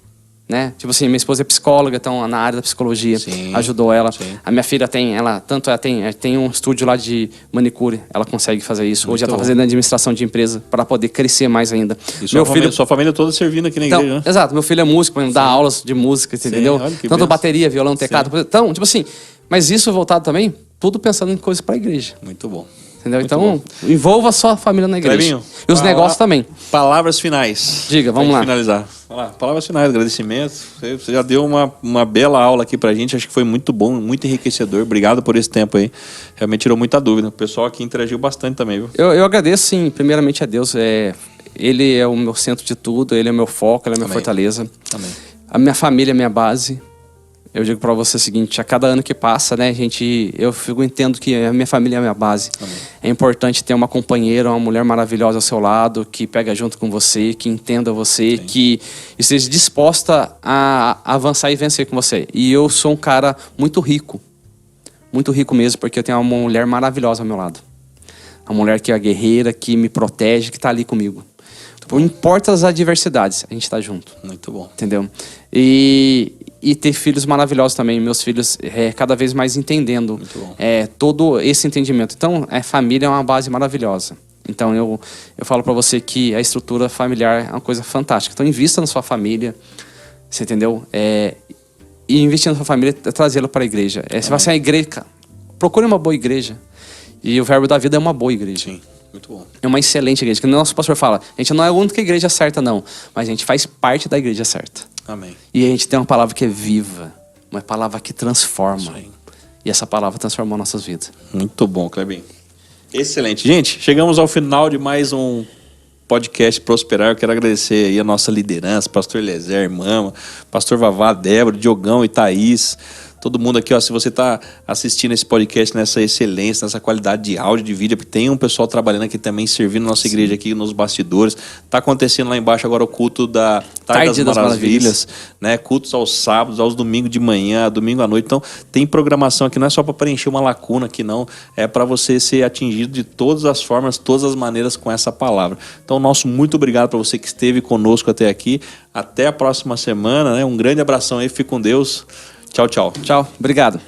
Né? Tipo assim, minha esposa é psicóloga, então na área da psicologia, ajudou ela. Sim. A minha filha tem um estúdio lá de manicure, ela consegue fazer isso. Hoje ela está fazendo administração de empresa para poder crescer mais ainda. E sua família toda servindo aqui na igreja, né? Exato, meu filho é músico, dá aulas de música, entendeu? Tanto bateria, violão, teclado. Então, tipo assim, mas isso voltado também, tudo pensando em coisas para a igreja. Muito bom. Entendeu? Então, envolva a sua família na igreja. Clebinho, e os negócios também. Palavras finais. Diga, vamos lá. Finalizar. Palavras finais, agradecimento. Você já deu uma bela aula aqui pra gente. Acho que foi muito bom, muito enriquecedor. Obrigado por esse tempo aí. Realmente tirou muita dúvida. O pessoal aqui interagiu bastante também, viu? Eu agradeço, sim, primeiramente a Deus. Ele é o meu centro de tudo, ele é o meu foco, ele é a minha fortaleza. Amém. A minha família é a minha base. Eu digo para você o seguinte, a cada ano que passa, né, eu entendo que a minha família é a minha base. Amém. É importante ter uma companheira, uma mulher maravilhosa ao seu lado, que pega junto com você, que entenda você, sim, que esteja disposta a avançar e vencer com você. E eu sou um cara muito rico mesmo, porque eu tenho uma mulher maravilhosa ao meu lado. Uma mulher que é guerreira, que me protege, que está ali comigo. Não importa as adversidades, a gente está junto. Muito bom. Entendeu? E ter filhos maravilhosos também. Meus filhos cada vez mais entendendo todo esse entendimento. Então, família é uma base maravilhosa. Então, eu falo para você que a estrutura familiar é uma coisa fantástica. Então, invista na sua família, você entendeu? E investir na sua família é trazê-la para a igreja. Você vai ser uma igreja, procure uma boa igreja. E o Verbo da Vida é uma boa igreja. Sim. Muito bom. É uma excelente igreja. Que o nosso pastor fala, a gente não é a única igreja certa, não. Mas a gente faz parte da igreja certa. Amém. E a gente tem uma palavra que é viva. Uma palavra que transforma. E essa palavra transformou nossas vidas. Muito bom, Clebinho. Excelente. Gente, chegamos ao final de mais um podcast Prosperar. Eu quero agradecer aí a nossa liderança, pastor Eliezer, Mama, pastor Vavá, Débora, Diogão e Thaís. Todo mundo aqui, ó, se você está assistindo esse podcast nessa excelência, nessa qualidade de áudio, de vídeo, porque tem um pessoal trabalhando aqui também, servindo nossa igreja aqui nos bastidores. Está acontecendo lá embaixo agora o culto da Tarde das Maravilhas, né? Cultos aos sábados, aos domingos de manhã, domingo à noite. Então, tem programação aqui, não é só para preencher uma lacuna aqui, não. É para você ser atingido de todas as formas, todas as maneiras com essa palavra. Então, nosso muito obrigado para você que esteve conosco até aqui. Até a próxima semana, né? Um grande abração aí, fique com Deus. Tchau, tchau. Tchau, obrigado.